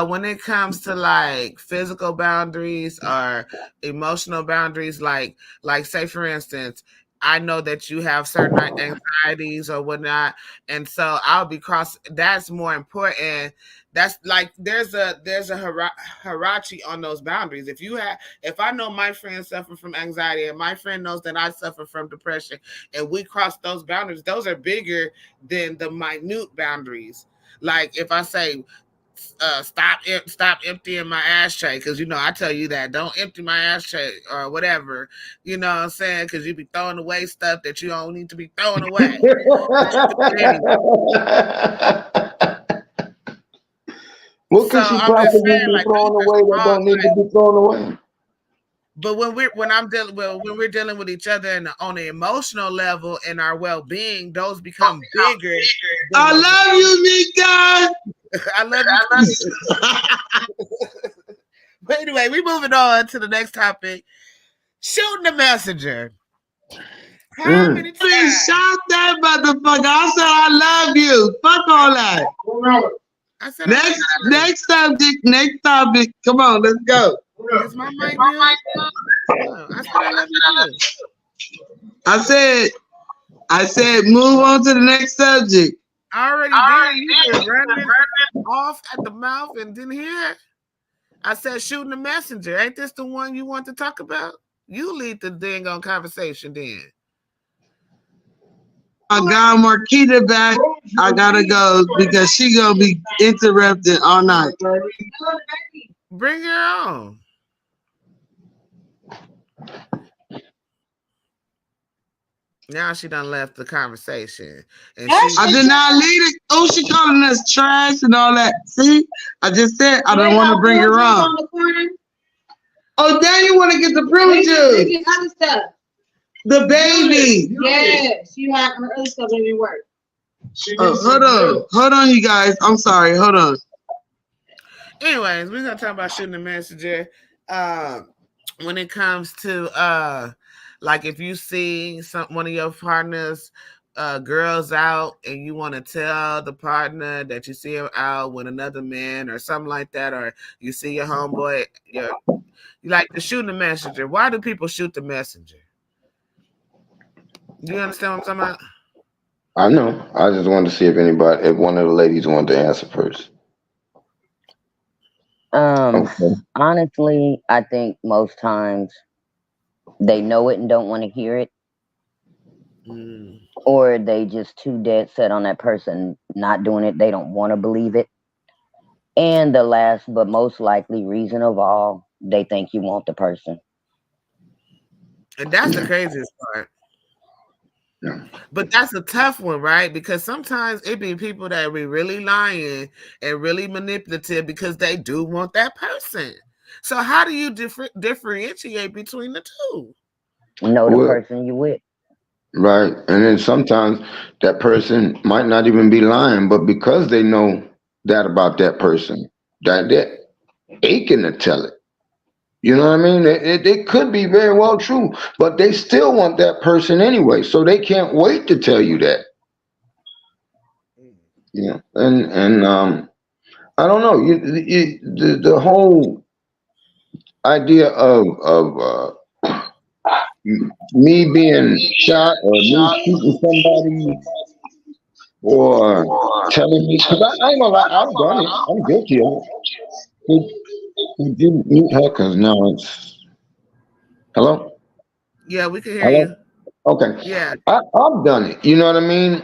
when it comes to like physical boundaries or emotional boundaries, like say for instance, I know that you have certain anxieties or whatnot, and so I'll be cross. That's more important. That's like there's a hierarchy on those boundaries. If I know my friend suffer from anxiety and my friend knows that I suffer from depression, and we cross those boundaries, those are bigger than the minute boundaries. Like if I say stop emptying my ashtray, because I tell you that don't empty my ashtray or whatever, you know what I'm saying, because you be throwing away stuff that you don't need to be throwing away. Anyway, What so could she I'm just possibly saying, be like throwing those are away that small, don't need to be thrown away? but when we're dealing with each other on an emotional level and our well-being, those become bigger than I those. love you, Mika. I love you too. But anyway, we moving on to the next topic. Shooting the messenger. How Mm. many Then times? shout that motherfucker. I said I love you. Fuck all that. I said I love Next, you too. next subject. Next topic. Come on, let's go. Is my mic mute? No, I said I love you too. I said, I said, move on to the next subject. I already did. You just running off at the mouth and didn't hear. I said shooting the messenger. Ain't this the one you want to talk about? You lead the dang on conversation then. I got Marquita back. I gotta go because she gonna be interrupted all night. Bring her on. Now she done left the conversation. And I did not leave it. Oh, she calling us trash and all that. See, I just said I don't want to bring her on. Oh, then you want to get the prune juice. Other stuff. The baby. Yes, you have her other stuff in your work. Hold on, you guys. I'm sorry. Hold on. anyways, we're gonna talk about shooting the messenger. When it comes to like if you see one of your partners girls out and you want to tell the partner that you see him out with another man or something like that, or you see your homeboy, you like to shoot the messenger. Why do people shoot the messenger? Do you understand what I'm talking about? I know. I just wanted to see if one of the ladies wanted to answer first. Okay. Honestly, I think most times they know it and don't want to hear it, or they just too dead set on that person not doing it. They don't want to believe it. And the last but most likely reason of all, they think you want the person. And that's the Yeah. craziest part. Yeah. But that's a tough one, right? Because sometimes it be people that be really lying and really manipulative because they do want that person. So how do you differentiate between the two? Know the Well, person you with. right. And then sometimes that person might not even be lying, but because they know that about that person, that they're aching to tell it. You know what I mean? It could be very well true, but they still want that person anyway, so they can't wait to tell you that. You know, and I don't know. The whole idea of me being shot or me shooting somebody or telling me, because I ain't gonna lie, I've done it. I'm guilty of it. Could you mute her? Because now it's hello, Yeah, we can hear hello. you. Okay, Yeah. I've done it. You know what I mean?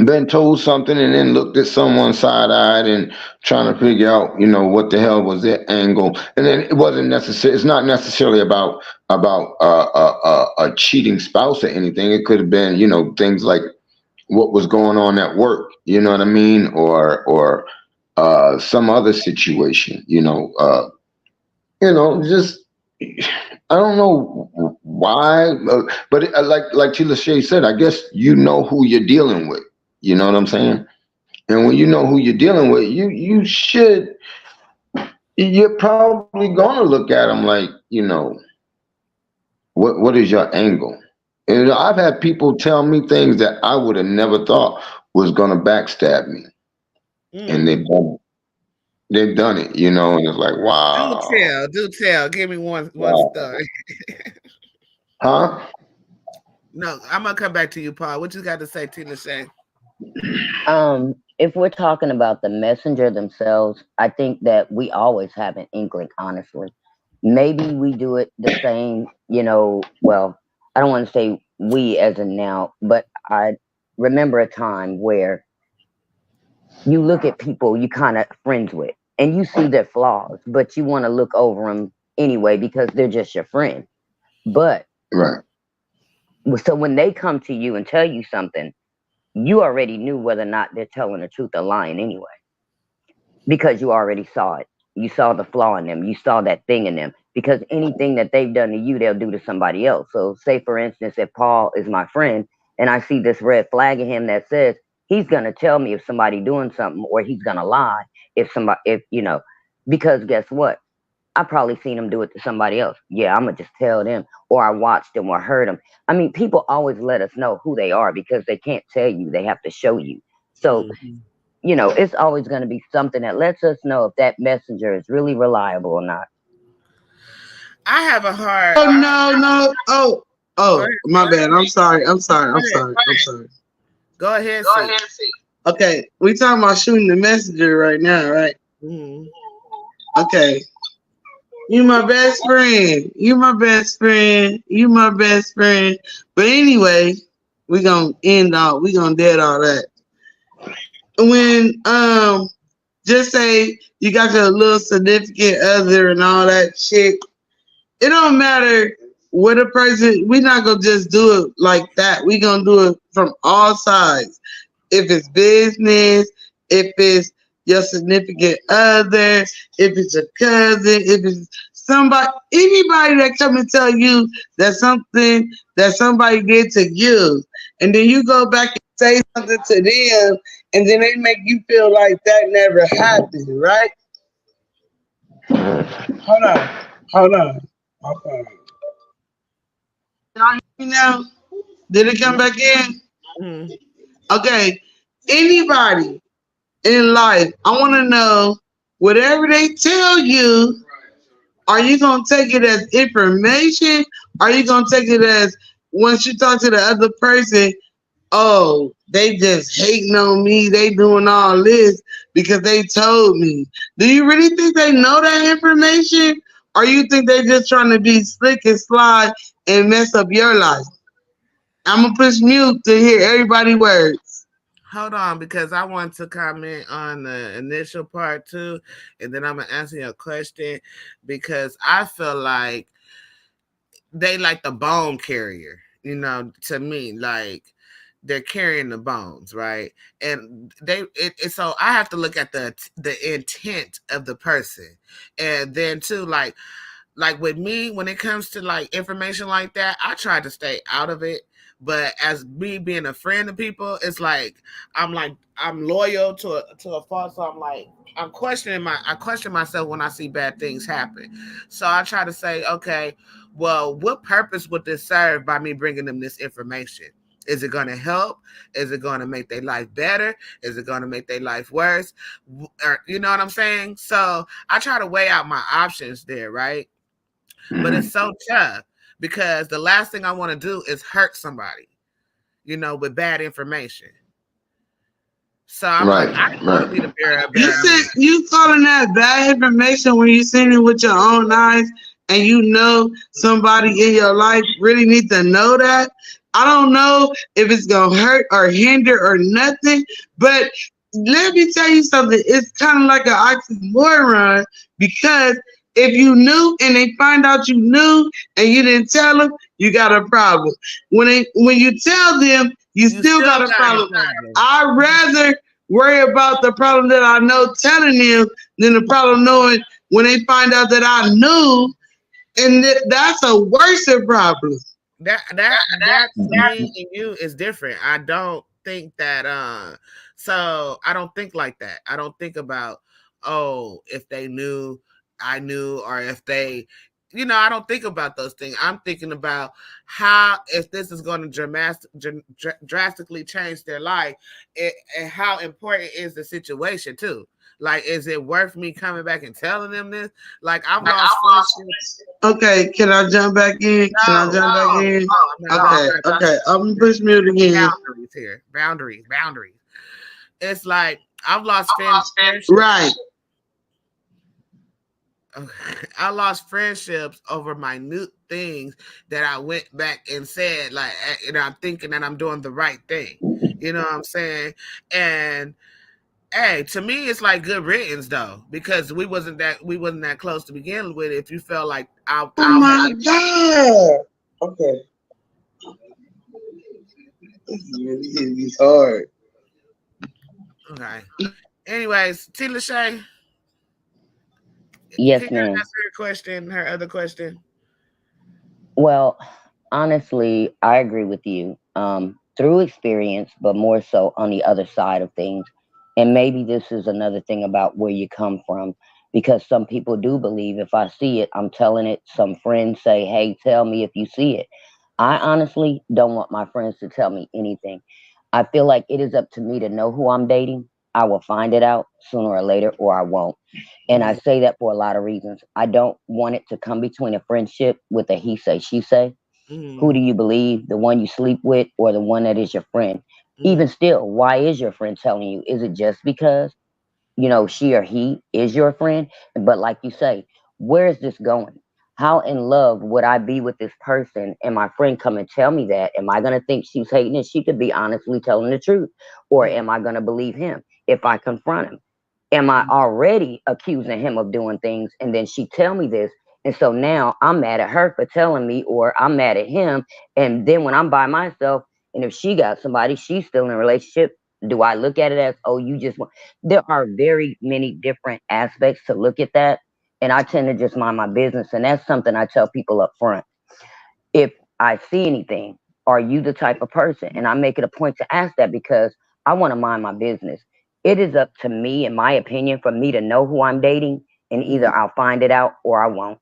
been told something and then looked at someone side-eyed and trying to figure out, what the hell was their angle. And then it wasn't necessary. It's not necessarily about a cheating spouse or anything. It could have been, things like what was going on at work. You know what I mean? Or some other situation. Just I don't know why, like Tila Shea said, I guess you know who you're dealing with. You know what I'm saying? And when you know who you're dealing with, you're probably gonna look at them like, what is your angle? And I've had people tell me things that I would have never thought was gonna backstab me, and they've done it, and it's like, wow. Do tell. Give me one Wow. story. Huh? No, I'm gonna come back to you, Paul. What you got to say, Tina Shay? If we're talking about the messenger themselves, I think that we always have an inkling, honestly. Maybe we do it the same, well, I don't want to say we as in now, but I remember a time where you look at people you kind of friends with and you see their flaws, but you want to look over them anyway because they're just your friend. But Right. so when they come to you and tell you something, you already knew whether or not they're telling the truth or lying anyway, because you already saw it. You saw the flaw in them. You saw that thing in them. Because anything that they've done to you, they'll do to somebody else. So, say for instance, if Paul is my friend and I see this red flag in him that says he's gonna tell me if somebody doing something, or he's gonna lie because guess what? I probably seen him do it to somebody else. Yeah, I'm gonna just tell them, or I watched them or heard them. I mean, people always let us know who they are because they can't tell you; they have to show you. So, it's always going to be something that lets us know if that messenger is really reliable or not. I have a hard. Oh no. Oh, my bad. I'm sorry. Go ahead, see. Okay, we talking about shooting the messenger right now, right? Mm-hmm. Okay. You my best friend. But anyway, we gonna dead all that. When just say you got your little significant other and all that shit, it don't matter what a person, we not gonna just do it like that. We gonna do it from all sides. If it's business, if it's your significant other, if it's a cousin, if it's anybody that come and tell you that something that somebody did to you, and then you go back and say something to them, and then they make you feel like that never happened, right? Hold on. Okay. Y'all hear me now? Did it come back in? Mm-hmm. Okay. Anybody in life, I want to know, whatever they tell you, are you going to take it as information? Are you going to take it as, once you talk to the other person, oh, they just hating on me, they doing all this because they told me? Do you really think they know that information? Or you think they just trying to be slick and slide and mess up your life? I'm going to push mute to hear everybody's words. Hold on, because I want to comment on the initial part too, and then I'm going to answer your question, because I feel like they like the bone carrier, to me, like they're carrying the bones, right? And so I have to look at the intent of the person. And then too, like with me, when it comes to like information like that, I try to stay out of it. But as me being a friend of people, it's like I'm loyal to a fault. So I question myself when I see bad things happen. So I try to say, okay, well, what purpose would this serve by me bringing them this information? Is it going to help? Is it going to make their life better? Is it going to make their life worse? Or, you know what I'm saying? So I try to weigh out my options there, right? Mm-hmm. But it's so tough, because the last thing I want to do is hurt somebody, with bad information. So I'm I don't want to be the bearer of bad. You calling that bad information when you seen it with your own eyes, and somebody in your life really needs to know that, I don't know if it's gonna hurt or hinder or nothing, but let me tell you something. It's kind of like an oxymoron because if you knew and they find out you knew and you didn't tell them, you got a problem. When you tell them, you still got a problem. I'd rather worry about the problem that I know telling them than the problem knowing when they find out that I knew, and that's a worse problem. That me and you is different. I don't think that so I don't think like that. I don't think about, oh, if they knew, I knew, or if they, I don't think about those things. I'm thinking about how, if this is going to drastically change their life, and how important is the situation too. Like, is it worth me coming back and telling them this? Like, I've lost friendships. Okay, can I jump back in? Can I jump back in? Okay. I'm gonna push mute again. Boundaries here. Boundaries. It's like I've lost friendships. Right. I lost friendships over minute things that I went back and said, like, I'm thinking that I'm doing the right thing. You know what I'm saying? And hey, to me, it's like good riddance though, because we wasn't that close to begin with. If you felt like oh my God. Okay. It's hard. Okay. Anyways, T. Lachey. Yes, ma'am. Her other question. Well, honestly, I agree with you. Through experience, but more so on the other side of things. And maybe this is another thing about where you come from, because some people do believe if I see it, I'm telling it. Some friends say, hey, tell me if you see it. I honestly don't want my friends to tell me anything. I feel like it is up to me to know who I'm dating. I will find it out sooner or later, or I won't. And I say that for a lot of reasons. I don't want it to come between a friendship with a he say, she say. Who do you believe? The one you sleep with or the one that is your friend? Even still, why is your friend telling you? Is it just because, she or he is your friend? But like you say, where is this going? How in love would I be with this person and my friend come and tell me that? Am I going to think she's hating it? She could be honestly telling the truth. Or am I going to believe him if I confront him? Am I already accusing him of doing things and then she tell me this? And so now I'm mad at her for telling me, or I'm mad at him. And then when I'm by myself, and if she got somebody, she's still in a relationship, do I look at it as, oh, you just want? There are very many different aspects to look at that. And I tend to just mind my business. And that's something I tell people up front. If I see anything, are you the type of person? And I make it a point to ask that because I want to mind my business. It is up to me, in my opinion, for me to know who I'm dating. And either I'll find it out or I won't.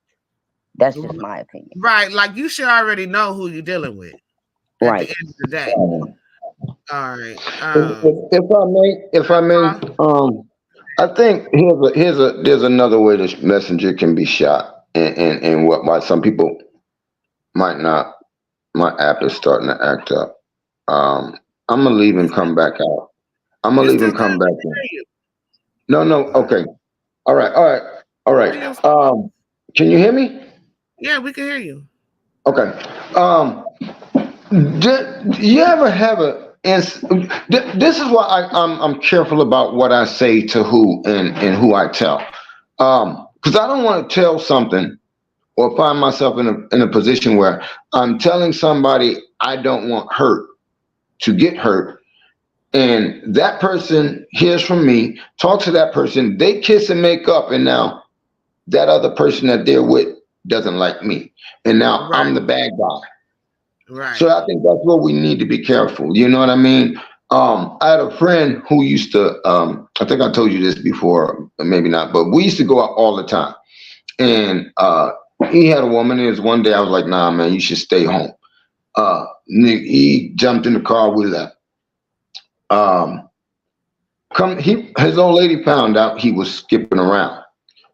That's just my opinion. Right. Like, you should already know who you're dealing with. At the end of the day. All right. If I may, I think there's another way this messenger can be shot, and why some people might not. My app is starting to act up. I'm gonna leave and come back out. I'm gonna leave and come back in. No. Okay. All right. Can you hear me? Yeah, we can hear you. Okay. Do you ever have this is why I'm careful about what I say to who and who I tell, because I don't want to tell something or find myself in a position where I'm telling somebody I don't want hurt to get hurt, and that person hears from me, talks to that person, they kiss and make up, and now that other person that they're with doesn't like me, and now I'm the bad guy. Right. So I think that's what we need to be careful. You know what I mean? I had a friend who used to, I think I told you this before, maybe not, but we used to go out all the time. And he had a woman, and one day I was like, nah, man, you should stay home. He jumped in the car, we left. His old lady found out he was skipping around.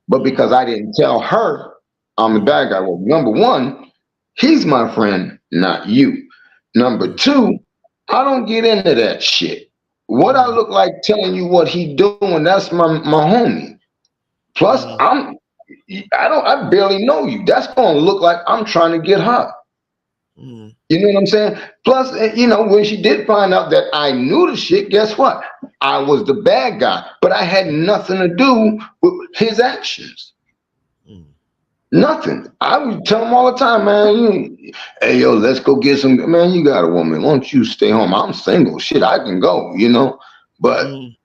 But because I didn't tell her I'm the bad guy, well, number one, he's my friend, not you. Number two, I don't get into that shit. What I look like telling you what he doing, that's my homie. Plus, I barely know you. That's gonna look like I'm trying to get her. Mm. You know what I'm saying? Plus, when she did find out that I knew the shit, guess what? I was the bad guy, but I had nothing to do with his actions. Mm. Nothing. I would tell him all the time, man. Hey, yo, let's go get some. Man, you got a woman. Why don't you stay home? I'm single. Shit, I can go. But Mm.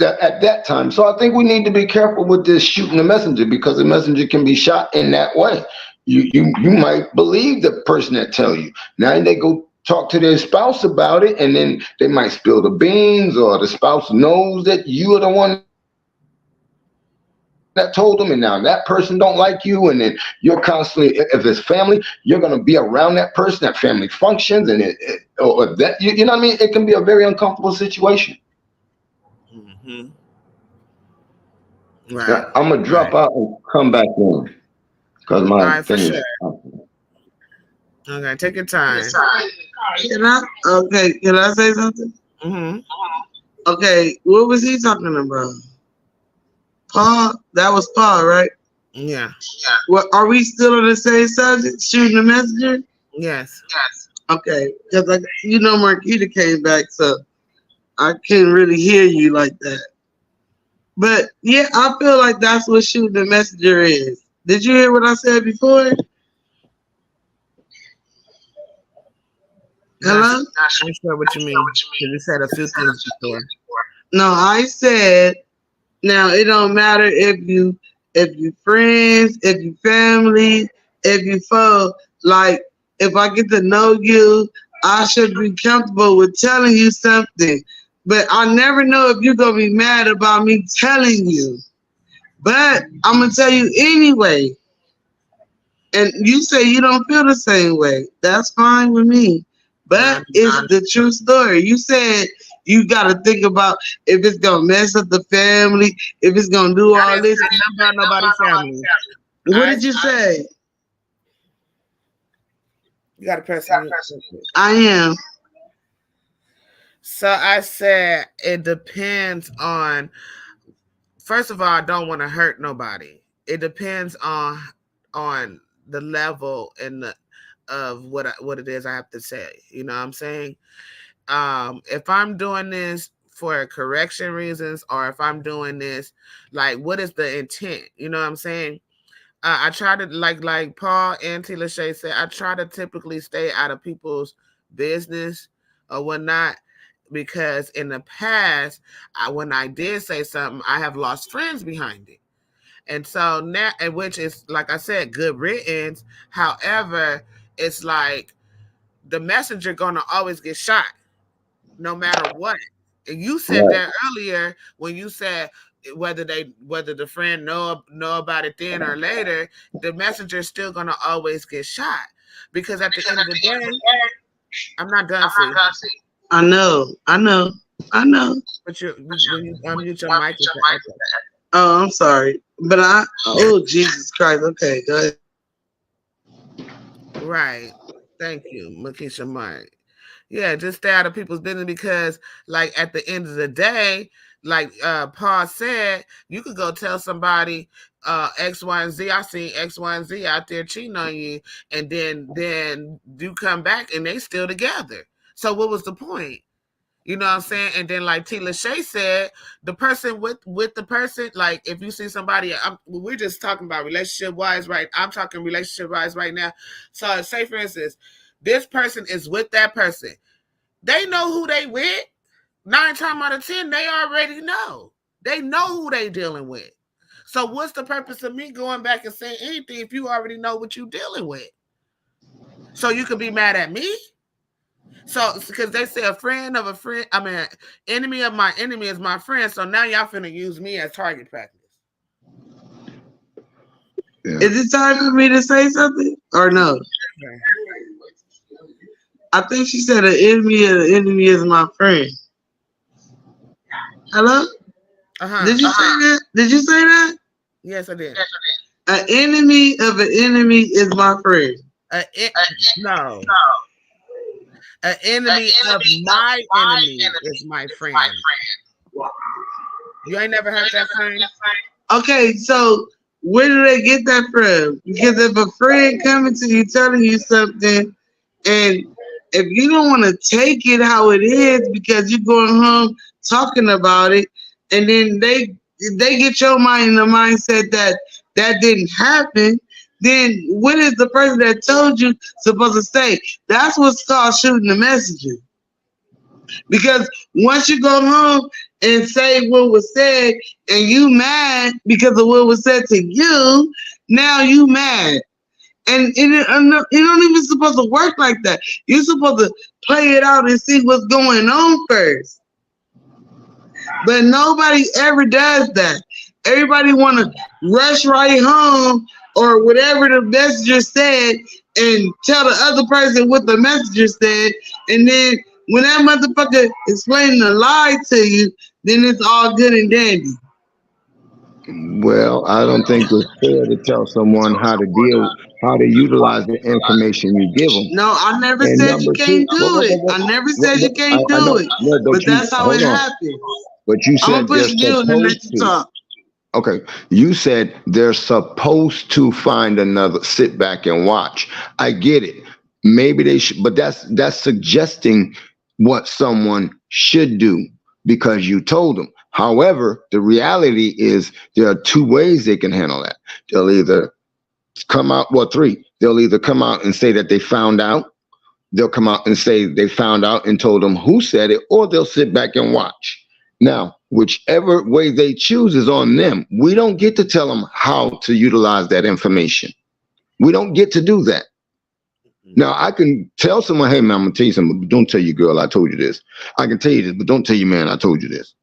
at that time, so I think we need to be careful with this shooting the messenger, because the messenger can be shot in that way. You might believe the person that tell you. Now they go talk to their spouse about it, and then they might spill the beans, or the spouse knows that you are the one that told them, and now that person don't like you, and then you're constantly, if it's family, you're going to be around that person at family functions, and or that you know what I mean. It can be a very uncomfortable situation. Mm-hmm. Now, Right. I'm gonna drop Right. out and come back in because All my right, for thing sure. is. Okay, take your time. Can I say something? Mm-hmm. Okay, what was he talking about? Paul? That was Paul, right? Yeah. What, are we still on the same subject? Shooting the messenger? Yes. Okay, because Marquita came back, so I couldn't really hear you like that. But yeah, I feel like that's what shooting the messenger is. Did you hear what I said before? Not Hello? sure, not sure what you mean. Because you said a few things before. No, I said, now it don't matter if you friends, if you family, if you foe. Like, if I get to know you, I should be comfortable with telling you something. But I never know if you're gonna be mad about me telling you. But I'm gonna tell you anyway. And you say you don't feel the same way. That's fine with me. No, But it's the true story. You said you got to think about if it's going to mess up the family, if it's going to do I all didn't this. say nothing about nobody's family. What did you say? You got to press mute. I am. So I said it depends on. First of all, I don't want to hurt nobody. It depends on the level and of what it is I have to say. You know what I'm saying? If I'm doing this for correction reasons, or if I'm doing this, like, what is the intent? You know what I'm saying? I try to, like Paul and T. Lachey said, I try to typically stay out of people's business or whatnot, because in the past, when I did say something, I have lost friends behind it. And so now, and which is, like I said, good riddance. However, it's like the messenger gonna always get shot, no matter what. And you said Right. that earlier when you said whether the friend know about it then or later, the messenger is still gonna always get shot, because at the end of the day, I'm not done. See, I know. but when you unmute your mic, it's an echo. Oh, I'm sorry. But Jesus Christ. Okay, go ahead. Right. Thank you, Makisha Mike. Yeah, just stay out of people's business, because, like, at the end of the day, like Paul said, you could go tell somebody X, Y, and Z. I seen X, Y, and Z out there cheating on you, and then you come back and they still together. So what was the point? You know what I'm saying? And then, like T. Lachey said, the person with the person, like, if you see somebody, we're just talking about relationship wise, right? I'm talking relationship wise right now. So say, for instance, this person is with that person. They know who they with. 9 times out of 10, they already know. They know who they dealing with. So what's the purpose of me going back and saying anything if you already know what you dealing with? So you could be mad at me? So, because they say a friend of a friend, enemy of my enemy is my friend. So now y'all finna use me as target practice. Yeah. Is it time for me to say something or no? I think she said an enemy of the enemy is my friend. Hello? Did you say that? Did you say that? Yes, I did. An enemy of an enemy is my friend. No. An enemy of my enemy is my friend. You ain't never heard that friend? Okay, so where do they get that from? Because if a friend coming to you telling you something And if you don't want to take it how it is because you're going home talking about it, and then they get your mind in the mindset that that didn't happen, then what is the person that told you supposed to say? That's what's called shooting the messenger. Because once you go home and say what was said, and you mad because of what was said to you, now you mad. And it don't even supposed to work like that. You're supposed to play it out and see what's going on first. But nobody ever does that. Everybody want to rush right home or whatever the messenger said and tell the other person what the messenger said. And then when that motherfucker explaining the lie to you, then it's all good and dandy. Well, I don't think it's fair to tell someone how to utilize the information you give them. No, I never And said you number two, can't do it. I never said you can't I do know, it. no, but But you that's how it hold on. happens. But you I'm gonna said they're push you and then let supposed you to. talk. Okay, you said they're supposed to find another, sit back and watch. I get it. Maybe they should, but that's suggesting what someone should do because you told them. However, the reality is there are two ways they can handle that. They'll either come out, well, three. They'll either come out and say that they found out, they'll come out and say they found out and told them who said it, or they'll sit back and watch. Now, whichever way they choose is on them. We don't get to tell them how to utilize that information. We don't get to do that. Now, I can tell someone, hey, man, I'm going to tell you something, but don't tell you, girl, I told you this. I can tell you this, but don't tell you, man, I told you this.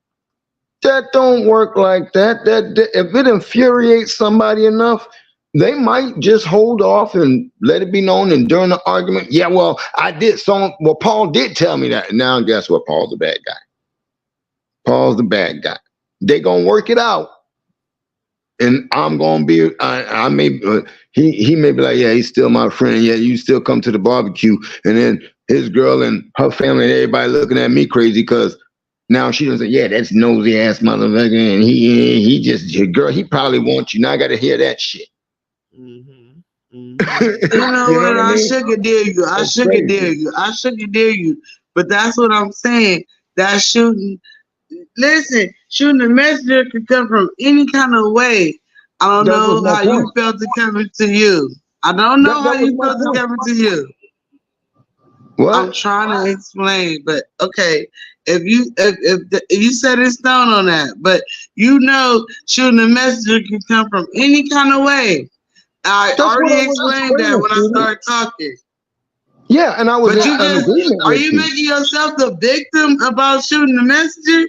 That don't work like that. If it infuriates somebody enough, they might just hold off and let it be known. And during the argument, yeah, well, I did. Well, Paul did tell me that. Now, guess what? Paul's the bad guy. Paul's the bad guy. They gonna work it out, and I'm gonna be. I may. He may be like, yeah, he's still my friend. Yeah, you still come to the barbecue, and then his girl and her family and everybody looking at me crazy because now she doesn't say, yeah, that's nosy ass motherfucker, and he just girl. He probably wants you. Now I got to hear that shit. Mm-hmm. You know You know what? what I I mean? sugar dare you. I It's sugar dare crazy. you. I sugar dare you. But that's what I'm saying. That shooting. Listen, shooting the messenger could come from any kind of way. I don't That was know my how you point. felt it coming to you. I don't know how That was you my felt it point. coming to you. I'm What? trying to explain, but okay. If you set in stone on that, but you know, shooting a messenger can come from any kind of way. I That's what already I was explained that explaining, when I sweetie. started talking. Yeah, and I was But in you just agreement are with you you. making yourself the victim about shooting the messenger?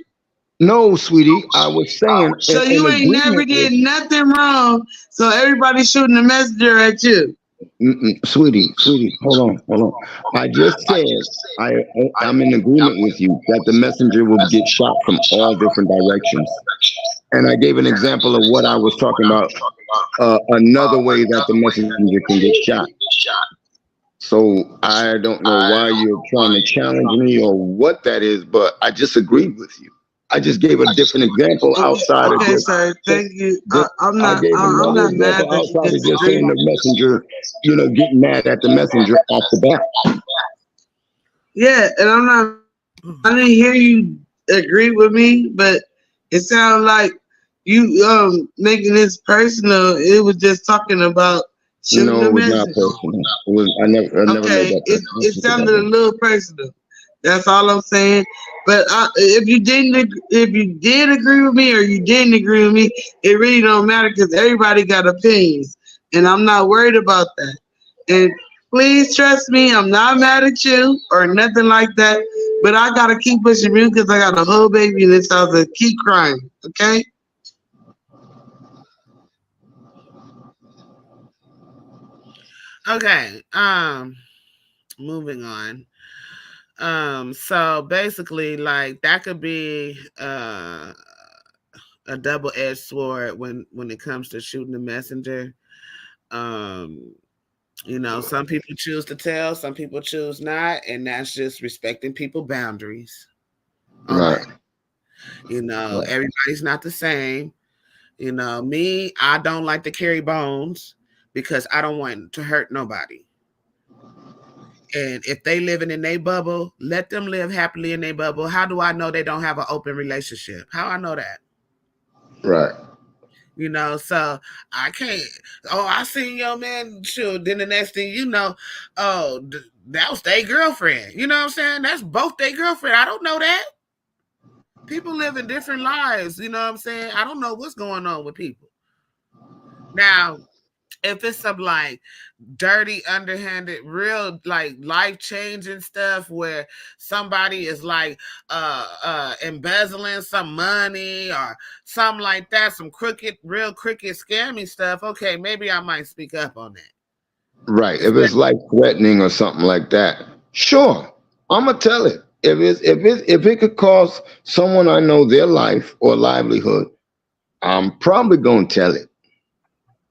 No, sweetie, I was saying So in you ain't never agreement with did you. nothing wrong. So everybody shooting the messenger at you. Sweetie, hold on. I just said I'm in agreement with you that the messenger will get shot from all different directions, and I gave an example of what I was talking about. Another way that the messenger can get shot. So I don't know why you're trying to challenge me or what that is, but I just agreed with you. I just gave a different example Okay, outside of okay, just. sir. Thank you. I gave I'm another not example mad that you outside of just disagree. saying the messenger, getting mad at the messenger off the bat. Yeah, and I'm not. I didn't hear you agree with me, but it sounded like you making this personal. It was just talking about shooting No, the it was not messenger. personal. It was. I never made Okay, that personal. it Let's take it that sounded a way. little personal. That's all I'm saying. But if you did agree with me or you didn't agree with me, it really don't matter because everybody got opinions, and I'm not worried about that. And please trust me, I'm not mad at you or nothing like that. But I gotta keep pushing you because I got a whole baby in this house that keep crying. Okay. Okay. Moving on. So basically, like that could be a double-edged sword when it comes to shooting the messenger. Um, some people choose to tell, some people choose not, and that's just respecting people boundaries on Right. that. Right. Everybody's not the same. Me, I don't like to carry bones because I don't want to hurt nobody. And if they living in their bubble, let them live happily in their bubble. How do I know they don't have an open relationship? How I know that? Right. So I can't. Oh, I seen your man. Shoot, then the next thing you know, oh, that was their girlfriend. You know what I'm saying? That's both their girlfriend. I don't know that. People live in different lives. You know what I'm saying? I don't know what's going on with people. Now, if it's some like dirty, underhanded, real like life changing stuff where somebody is like embezzling some money or something like that, some real crooked, scammy stuff, okay, maybe I might speak up on that. Right. If it's life threatening or something like that, sure, I'm gonna tell it. If it could cost someone I know their life or livelihood, I'm probably gonna tell it.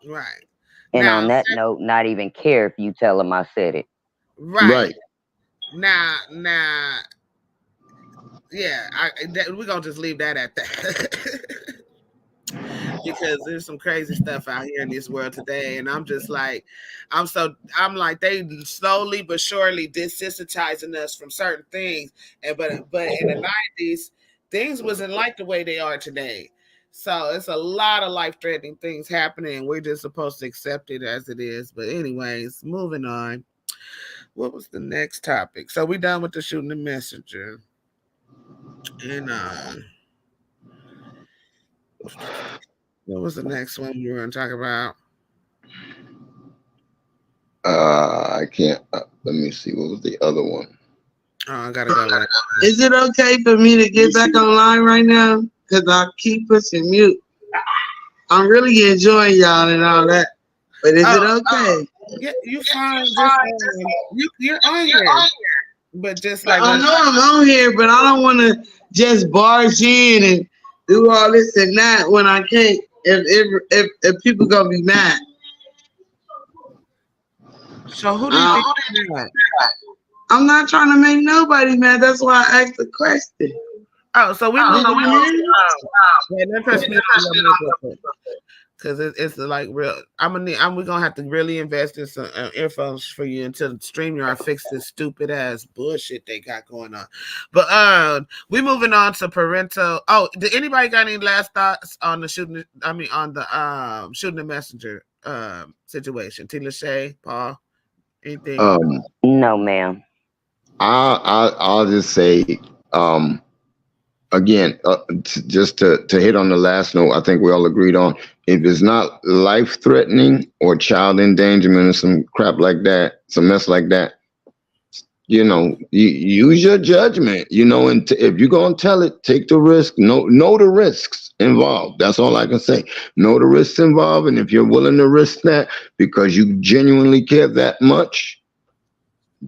Right. And Now, on that note, not even care if you tell them I said it. right. Right. Now, yeah, we're gonna just leave that at that. Because there's some crazy stuff out here in this world today, and I'm just like, I'm like, they slowly but surely desensitizing us from certain things, and but in the '90s, things wasn't like the way they are today. So it's a lot of life threatening things happening. We're just supposed to accept it as it is. But anyways, moving on. What was the next topic? So we done with the shooting the messenger, and what was the next one we were going to talk about? I can't. Let me see. What was the other one? Oh, I gotta go with it. Is it okay for me to get back online right now? Because I keep pushing mute. I'm really enjoying y'all and all that. But is it okay? Yeah, you fine. Just you're on here, but just like I know I'm on here, but I don't want to just barge in and do all this and that when I can't. If people gonna be mad. So who do you think is mad? I'm not trying to make nobody mad. That's why I asked the question. Oh, so we moving on. Yeah, let us because it's like real. We're gonna have to really invest in some earphones for you until StreamYard fix this stupid ass bullshit they got going on. But we moving on to parental. Oh, did anybody got any last thoughts on the shooting? I mean, on the shooting the messenger situation? T. Lachey, Paul, anything? No, ma'am. I'll just say, again, just to hit on the last note, I think we all agreed on, if it's not life threatening or child endangerment or some crap like that, some mess like that, you use your judgment, and if you're going to tell it, take the risk, know the risks involved. That's all I can say. Know the risks involved. And if you're willing to risk that because you genuinely care that much,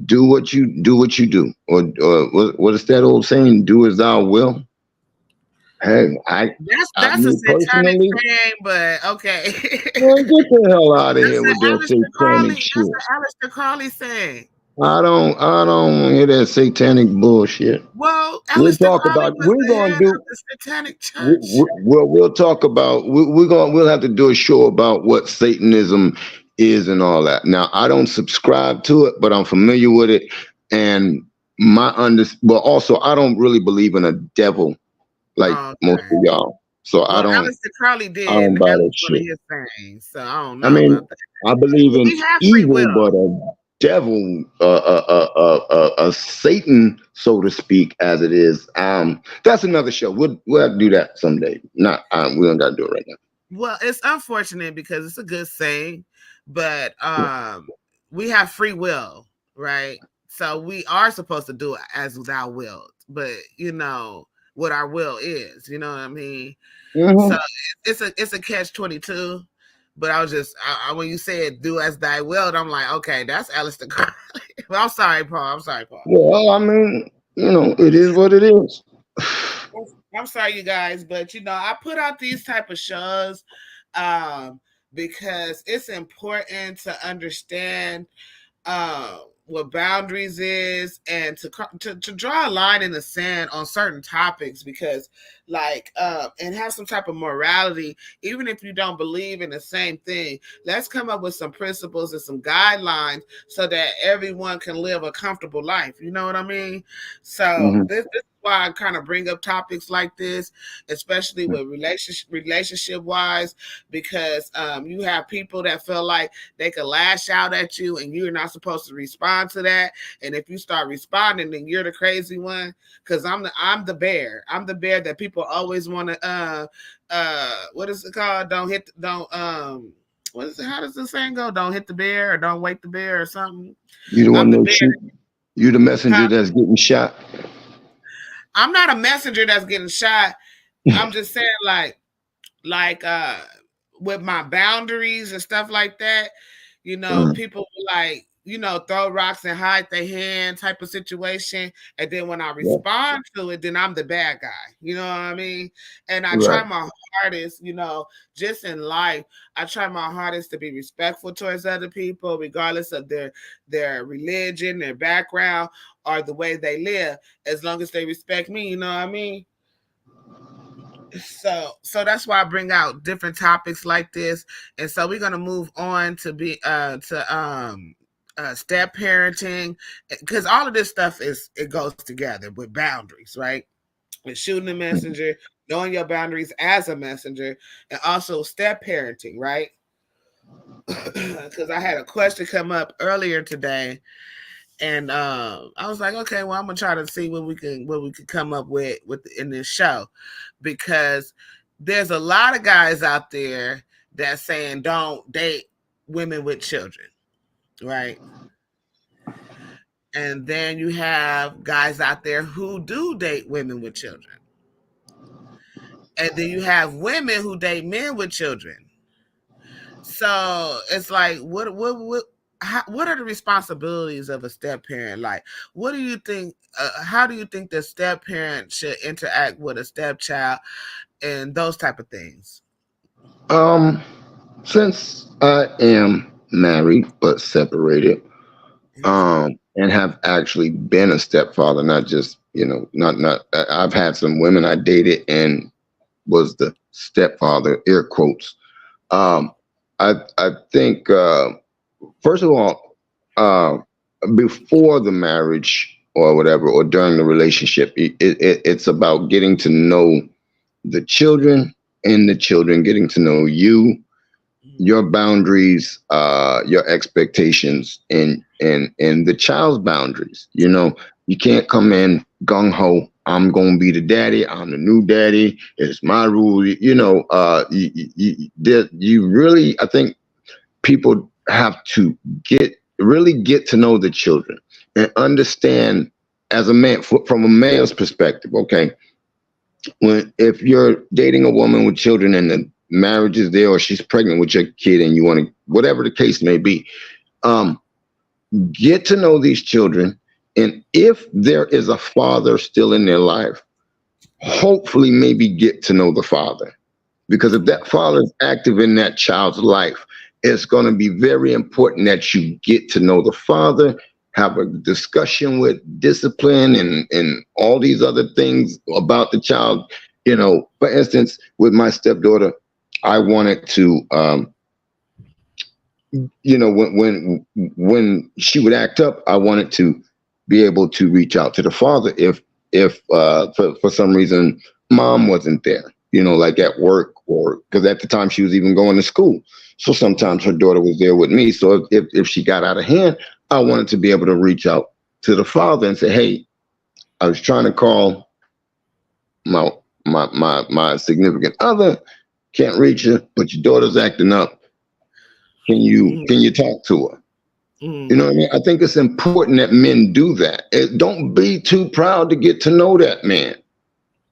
do what you do. Or what is that old saying? Do as thou will. Hey, that's a satanic saying, but okay. Man, get the hell out of here with that satanic shit. That's what Aleister Crowley saying. I don't hear that satanic bullshit. Well, We'll talk about. We're gonna do the satanic church. We'll talk about. We'll have to do a show about what Satanism is and all that. Now, I don't subscribe to it, but I'm familiar with it, and but also I don't really believe in a devil like most of y'all. So I don't. Aleister Crowley did. I don't buy that shit. shit. So I don't know. I mean, I believe in evil, but a devil, a Satan, so to speak, as it is. That's another show. We'll have to do that someday. We don't got to do it right now. Well, it's unfortunate because it's a good saying, but we have free will, right? So we are supposed to do it as thou wilt, but what our will is, you know what I mean? Mm-hmm. So it's a catch-22. But I was just when you said do as thy will, I'm like, okay, that's Aleister Crowley. Well, I'm sorry, Paul. Well, I mean, it is what it is. I'm sorry, you guys, but I put out these type of shows because it's important to understand what boundaries is, and to draw a line in the sand on certain topics, because and have some type of morality, even if you don't believe in the same thing. Let's come up with some principles and some guidelines so that everyone can live a comfortable life. You know what I mean? So this is why I kind of bring up topics like this, especially with relationship wise, because you have people that feel like they could lash out at you and you're not supposed to respond to that. And if you start responding, then you're the crazy one. Because I'm the bear. I'm the bear that people always want to what is it called? What is it? How does the saying go? Don't hit the bear, or don't wake the bear, or something. You the I'm one the that bear. shoot. You the messenger that's getting shot. I'm not a messenger that's getting shot. I'm just saying, like with my boundaries and stuff like that, you know, people like, you know, throw rocks and hide their hand type of situation. And then when I respond to it, then I'm the bad guy. You know what I mean? And I try my hardest, you know, just in life, I try my hardest to be respectful towards other people, regardless of their religion, their background, or the way they live, as long as they respect me, you know what I mean? So that's why I bring out different topics like this. And so we're gonna move on to step parenting, because all of this stuff it goes together with boundaries, right? With shooting the messenger, knowing your boundaries as a messenger, and also step parenting, right? Because I had a question come up earlier today, and I was like, okay, well, I'm gonna try to see what we can come up with in this show, because there's a lot of guys out there that's saying don't date women with children, right? And then you have guys out there who do date women with children, and then you have women who date men with children. So it's like, what are the responsibilities of a step parent? Like, what do you think? How do you think the step parent should interact with a stepchild and those type of things? Since I am married but separated, and have actually been a stepfather, not just, not I've had some women I dated and was the stepfather, air quotes. I think first of all, before the marriage or whatever, or during the relationship, it's about getting to know the children, and the children getting to know you, your boundaries, your expectations, and the child's boundaries. You can't come in gung ho. I'm gonna be the daddy. I'm the new daddy. It's my rule. You really, I think people have to really get to know the children and understand, as a man, from a male's perspective. Okay, if you're dating a woman with children and the marriage is there, or she's pregnant with your kid, and you want to, whatever the case may be, get to know these children. And if there is a father still in their life, hopefully maybe get to know the father. Because if that father is active in that child's life, it's going to be very important that you get to know the father, have a discussion with discipline and all these other things about the child. For instance, with my stepdaughter, I wanted to, when she would act up, I wanted to be able to reach out to the father if for some reason mom wasn't there, like at work, or because at the time she was even going to school. So sometimes her daughter was there with me. So if she got out of hand, I wanted to be able to reach out to the father and say, hey, I was trying to call my significant other, can't reach her, but your daughter's acting up. Can you talk to her? You know what I mean? I think it's important that men do that. Don't be too proud to get to know that man.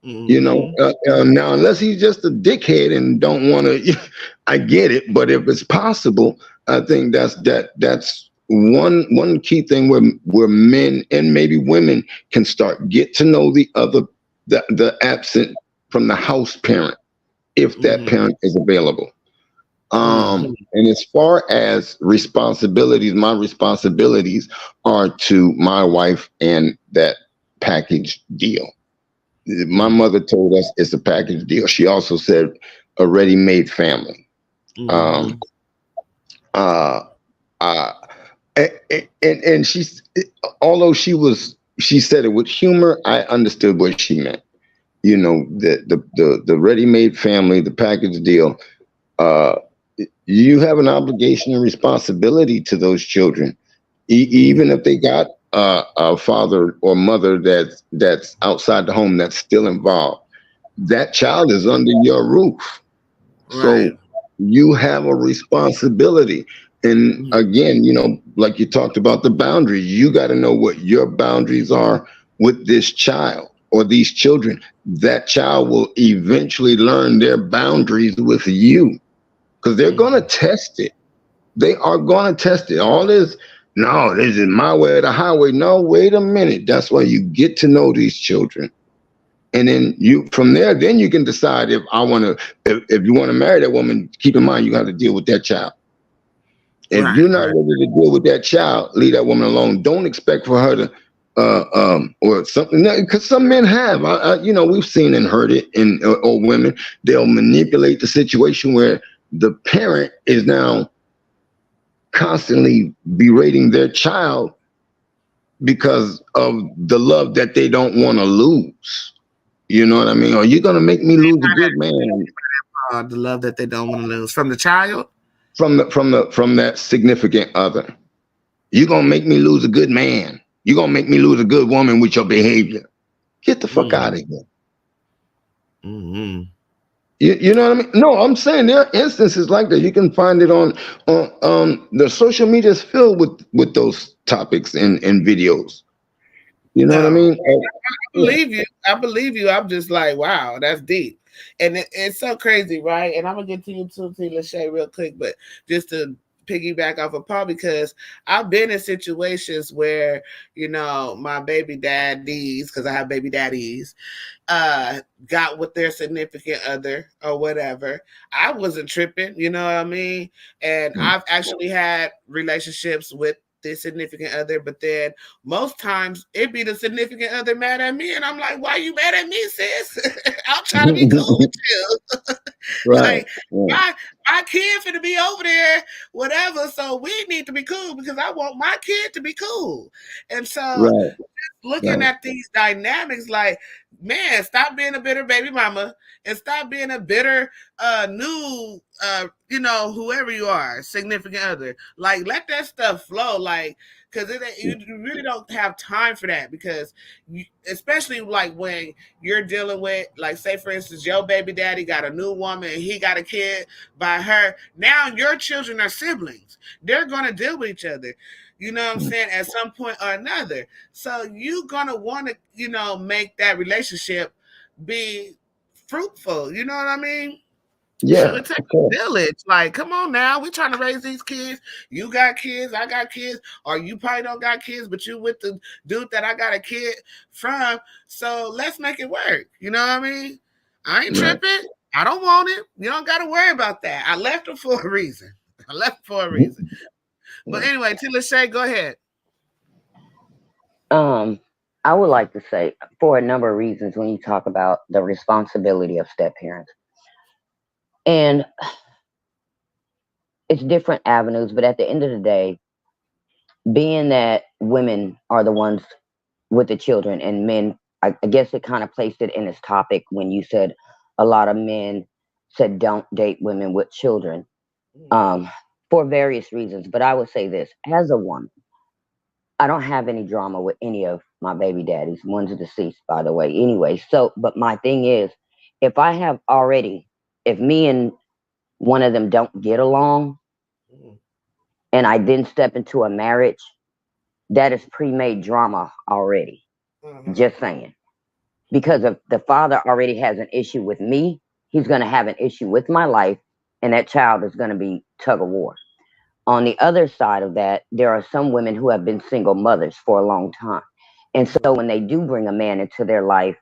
Now, unless he's just a dickhead and don't want to, I get it. But if it's possible, I think that's one key thing where men and maybe women can start get to know the absent from the house parent, if that parent is available. And as far as responsibilities, my responsibilities are to my wife and that package deal. My mother told us it's a package deal. She also said a ready-made family. Um, uh, uh, and she's, although she said it with humor, I understood what she meant. You know, the ready-made family, the package deal. Uh, you have an obligation and responsibility to those children, even if they got a father or mother that's outside the home that's still involved. That child is under your roof, Right. so you have a responsibility. And again, you know, like you talked about the boundaries, you got to know what your boundaries are with this child or these children. That child will eventually learn their boundaries with you because they're going to test it. They are going to test it. All this, no, this is my way or the highway. No, wait a minute. That's why you get to know these children. And then you, from there, then you can decide if I want to, if you want to marry that woman, keep in mind, you got to deal with that child. If Right. you're not ready to deal with that child, leave that woman alone. Don't expect for her to, or something, because some men have, you know, we've seen and heard it in, or women, they'll manipulate the situation where the parent is now constantly berating their child because of the love that they don't want to lose. You know what I mean? Are you gonna make me lose a good man The love that they don't want to lose from the child. from that significant other? You gonna make me lose a good man. You gonna make me lose a good woman with your behavior. Get the fuck out of here. Mm-hmm. You know what I mean? No, I'm saying there are instances like that. You can find it on the social media is filled with those topics and videos. You know what I No, mean? I believe you. I believe you. I'm just like, wow, that's deep. And it's so crazy, right? And I'm gonna get to you too, T. Lachey, real quick, but just to piggyback off of Paul, because I've been in situations where, you know, my baby daddies, because I have baby daddies, got with their significant other or whatever. I wasn't tripping, you know what I mean? And I've actually had relationships with this significant other, but then most times it be the significant other mad at me, and I'm like, "Why you mad at me, sis? I'm trying to be cool with you. Right. Like my kid finna be over there, whatever. So we need to be cool because I want my kid to be cool." And so Right. looking Right. at these dynamics, like, man, stop being a bitter baby mama and stop being a bitter new you know, whoever you are, significant other. Like, let that stuff flow. Like, because you really don't have time for that, because especially like when you're dealing with, like, say for instance, your baby daddy got a new woman and he got a kid by her. Now your children are siblings, they're going to deal with each other, you know what I'm saying, at some point or another. So you gonna want to, you know, make that relationship be fruitful. You know what I mean? So Yeah, it takes of a course. village. Like, come on now, we trying to raise these kids. You got kids, I got kids, or you probably don't got kids, but you with the dude that I got a kid from. So let's make it work. You know what I mean? I ain't Right. tripping. I don't want it. You don't got to worry about that. I left her for a reason. I left for a reason. But anyway, Tila Shay, go ahead. Um, I would like to say, for a number of reasons, when you talk about the responsibility of step parents, and it's different avenues, but at the end of the day, being that women are the ones with the children and men, I guess it kind of placed it in this topic when you said a lot of men said don't date women with children, um, for various reasons. But I would say this, as a woman, I don't have any drama with any of my baby daddies. One's deceased, by the way. Anyway, so, but my thing is, if I have already, if me and one of them don't get along and I then step into a marriage, that is pre-made drama already. Just saying. Because if the father already has an issue with me, he's going to have an issue with my life, and that child is going to be tug of war. On the other side of that, there are some women who have been single mothers for a long time. And so when they do bring a man into their life,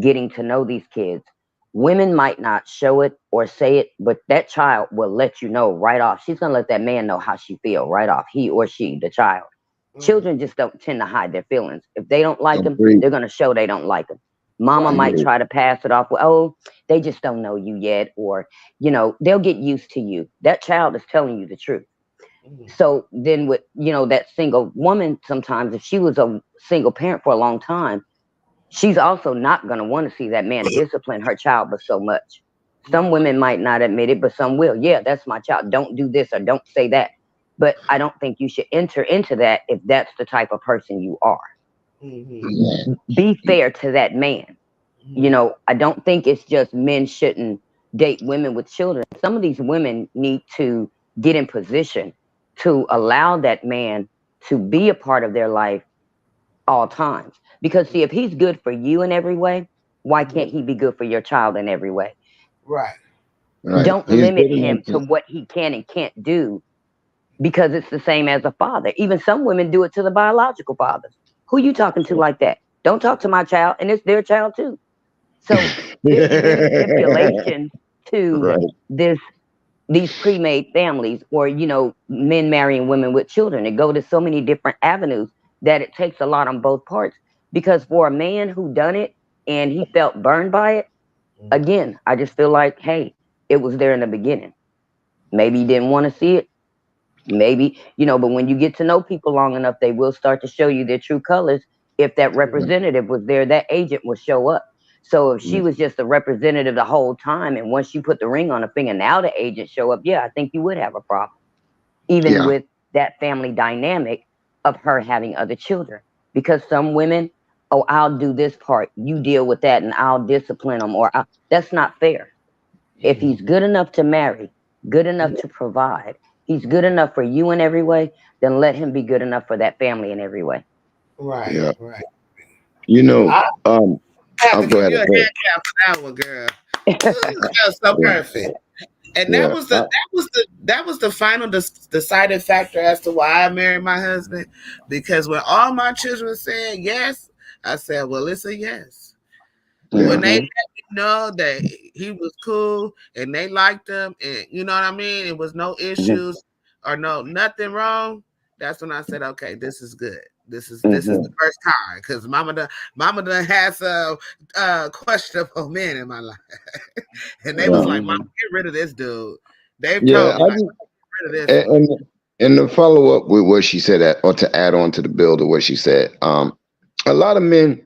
getting to know these kids, Women might not show it or say it, but that child will let you know right off. She's gonna let that man know how she feel right off. He or she, the child. Children just don't tend to hide their feelings. If they don't like them, they're gonna show they don't like them. Mama might try to pass it off with, oh, they just don't know you yet, or they'll get used to you. That child is telling you the truth. So then with that single woman, sometimes if she was a single parent for a long time, she's also not going to want to see that man discipline her child but so much. Some women might not admit it, but some will. Yeah, that's my child. Don't do this or don't say that. But I don't think you should enter into that if that's the type of person you are. Be fair to that man. I don't think it's just men shouldn't date women with children. Some of these women need to get in position to allow that man to be a part of their life all times. Because see, if he's good for you in every way, why can't he be good for your child in every way? Right. Don't limit him to what he can and can't do, because it's the same as a father. Even some women do it to the biological fathers. Who you talking to like that? Don't talk to my child, and it's their child too. So there's many stipulations to these pre-made families, or men marrying women with children. It go to so many different avenues that it takes a lot on both parts. Because for a man who done it and he felt burned by it, again, I just feel like, hey, it was there in the beginning. Maybe he didn't want to see it. Maybe, but when you get to know people long enough, they will start to show you their true colors. If that representative was there, that agent will show up. So if she was just a representative the whole time, and once you put the ring on her finger, now the agent show up, I think you would have a problem. Even with that family dynamic of her having other children. Because some women, oh, I'll do this part, you deal with that, and I'll discipline them. That's not fair. If he's good enough to marry, good enough to provide, he's good enough for you in every way, then let him be good enough for that family in every way. Right. Yeah. Right. I have to go give ahead. you a hand clap for that one, girl. That was so perfect. And that was the final deciding factor as to why I married my husband. Because when all my children said yes, I said, well, it's a yes. When they let me know that he was cool and they liked him, and you know what I mean, it was no issues or nothing wrong, that's when I said, okay, this is good. This is the first time, because mama done had some questionable men in my life. And they was like, Mama, get rid of this dude. They've told me, like, get rid of this one. And to follow up with what she said, or to add on to the build of what she said, a lot of men,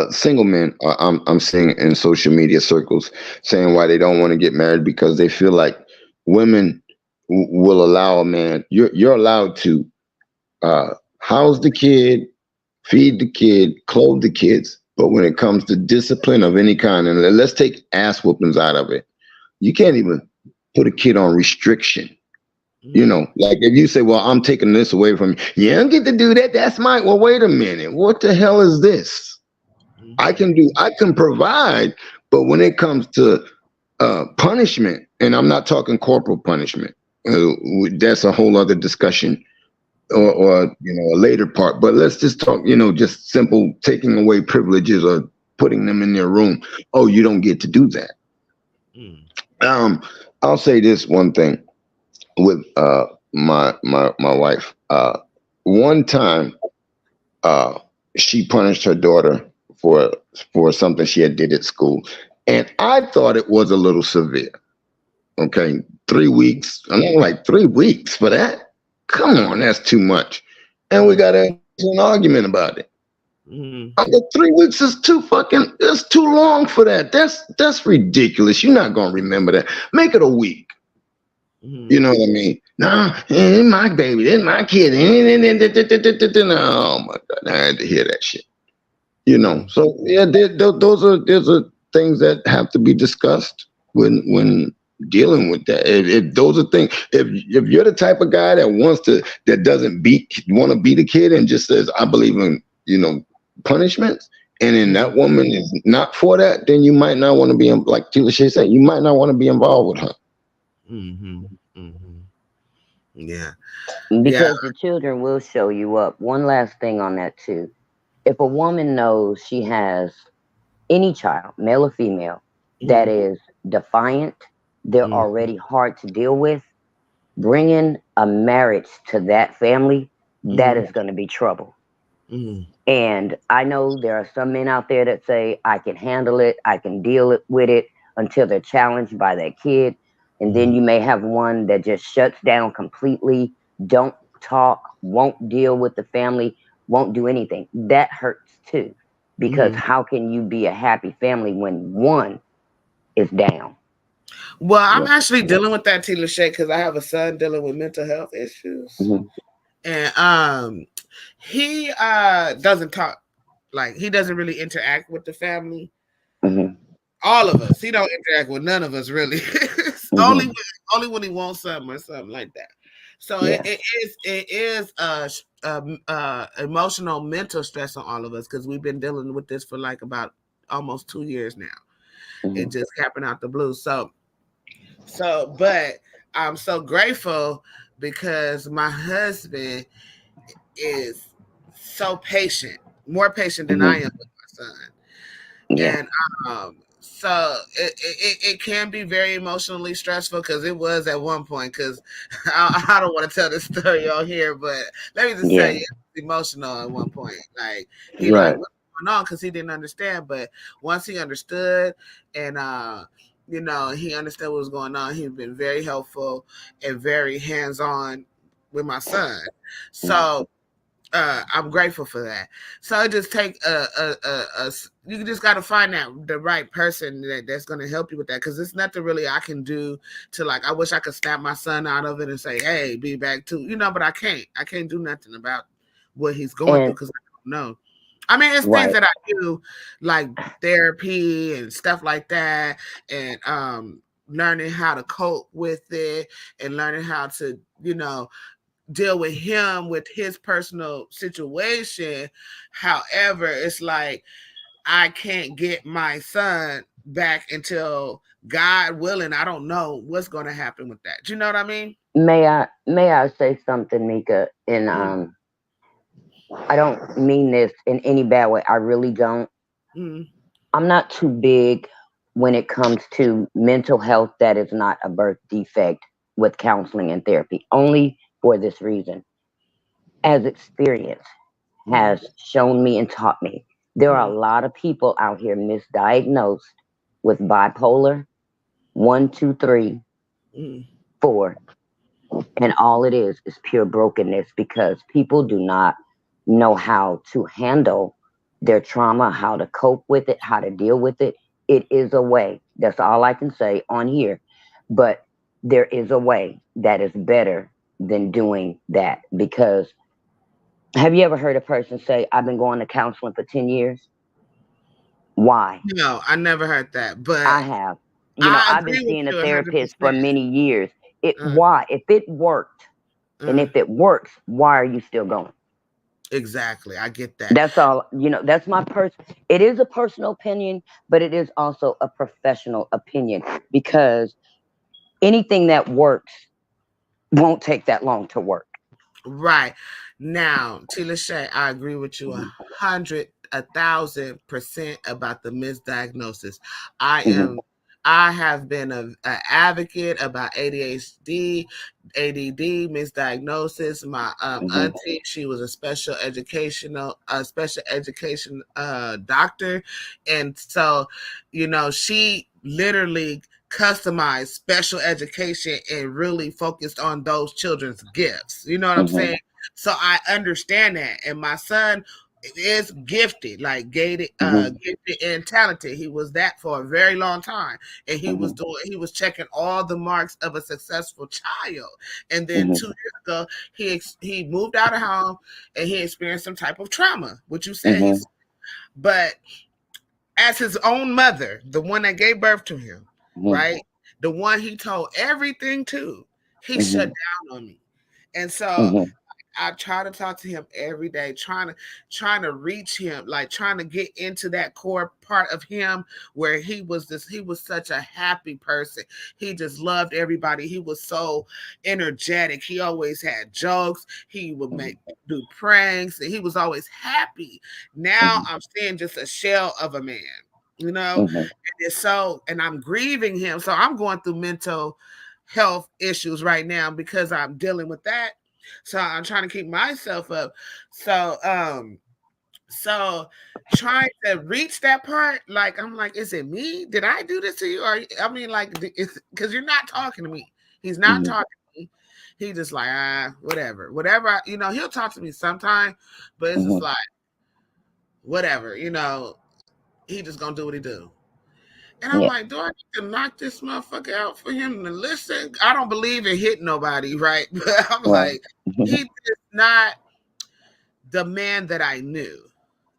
single men, I'm seeing in social media circles saying why they don't want to get married, because they feel like women will allow a man. You're allowed to house the kid, feed the kid, clothe the kids, but when it comes to discipline of any kind, and let's take ass whoopings out of it, you can't even put a kid on restriction. Like if you say, well, I'm taking this away from you, you don't get to do that. That's mine. Well, wait a minute. What the hell is this? I can provide, but when it comes to punishment, and I'm not talking corporal punishment, that's a whole other discussion, or a later part. But let's just talk, just simple taking away privileges or putting them in their room. Oh, you don't get to do that. I'll say this one thing with my wife. One time, she punished her daughter for something she had did at school, and I thought it was a little severe. Okay, 3 weeks. I'm like, 3 weeks for that? Come on, that's too much. And we got into an argument about it. 3 weeks is it's too long for that. That's ridiculous. You're not gonna remember that. Make it a week. You know what I mean? No, it's my baby, it's my kid. Oh my God, I had to hear that shit. So yeah, those are things that have to be discussed when dealing with that. If those are things, if you're the type of guy that doesn't want to beat a kid and just says, I believe in punishments, and then that woman is not for that, then you might not want to be like Tila Shea said, you might not want to be involved with her. Yeah. Because the children will show you up. One last thing on that too. If a woman knows she has any child, male or female, that is defiant, they're already hard to deal with, bringing a marriage to that family, that is going to be trouble. And I know there are some men out there that say, I can handle it, I can deal with it until they're challenged by that kid. And then you may have one that just shuts down completely, don't talk, won't deal with the family, won't do anything. That hurts too. Because how can you be a happy family when one is down? Well, I'm actually dealing with that, T. Lachey, because I have a son dealing with mental health issues. And he doesn't talk, like he doesn't really interact with the family. All of us. He don't interact with none of us really. Only when he wants something or something like that. So it is emotional, mental stress on all of us because we've been dealing with this for like about almost 2 years now. It just happened out the blue. So, but I'm so grateful because my husband is so patient, more patient than I am with my son. And so it can be very emotionally stressful because it was at one point. Because I don't want to tell this story on here, but let me just tell you, it was emotional at one point. Like he like what's going on because he didn't understand, but once he understood and he understood what was going on, he's been very helpful and very hands on with my son. So. I'm grateful for that. So it just take you just got to find the right person that's going to help you with that because there's nothing really I can do to like. I wish I could snap my son out of it and say, "Hey, be back to," but I can't. I can't do nothing about what he's going through because I don't know. I mean, it's things that I do like therapy and stuff like that, and learning how to cope with it and learning how to deal with him with his personal situation. However, it's like I can't get my son back until God willing. I don't know what's going to happen with that. Do you know what I mean? May I say something, Mika? And I don't mean this in any bad way. I really don't. I'm not too big when it comes to mental health that is not a birth defect with counseling and therapy. Only for this reason. As experience has shown me and taught me, there are a lot of people out here misdiagnosed with bipolar 1, 2, 3, 4. And all it is pure brokenness because people do not know how to handle their trauma, how to cope with it, how to deal with it. It is a way. That's all I can say on here. But there is a way that is better than doing that because have you ever heard a person say, I've been going to counseling for 10 years? Why? No, I never heard that, but I have. I I've been agree with seeing a you therapist 100%. for many years. Why? If it worked, and if it works, why are you still going? Exactly. I get that. That's all. That's my it is a personal opinion, but it is also a professional opinion because anything that works won't take that long to work. Right. Now, T. Lachey, I agree with you 1,000% about the misdiagnosis. I have been an advocate about ADHD, ADD, misdiagnosis. My auntie, she was a special education doctor, and so she literally customized special education and really focused on those children's gifts. You know what I'm saying? So I understand that. And my son is gifted, like gifted and talented. He was that for a very long time. And he was checking all the marks of a successful child. And then 2 years ago, he moved out of home and he experienced some type of trauma, which you said but as his own mother, the one that gave birth to him, right? The one he told everything to, he shut down on me. And so I try to talk to him every day, trying to reach him, like trying to get into that core part of him where he was such a happy person. He just loved everybody. He was so energetic. He always had jokes. He would do pranks, and he was always happy. Now I'm seeing just a shell of a man. you know, and it's so, and I'm grieving him. So I'm going through mental health issues right now because I'm dealing with that. So I'm trying to keep myself up. So trying to reach that part, like I'm like, is it me? Did I do this to you? Or I mean, like, it's because you're not talking to me. He's not talking to me. He just like whatever. He'll talk to me sometime, but it's just like whatever. He just gonna do what he do. And I'm like, do I need to knock this motherfucker out for him to listen? I don't believe in hitting nobody, right? But I'm like, he's not the man that I knew.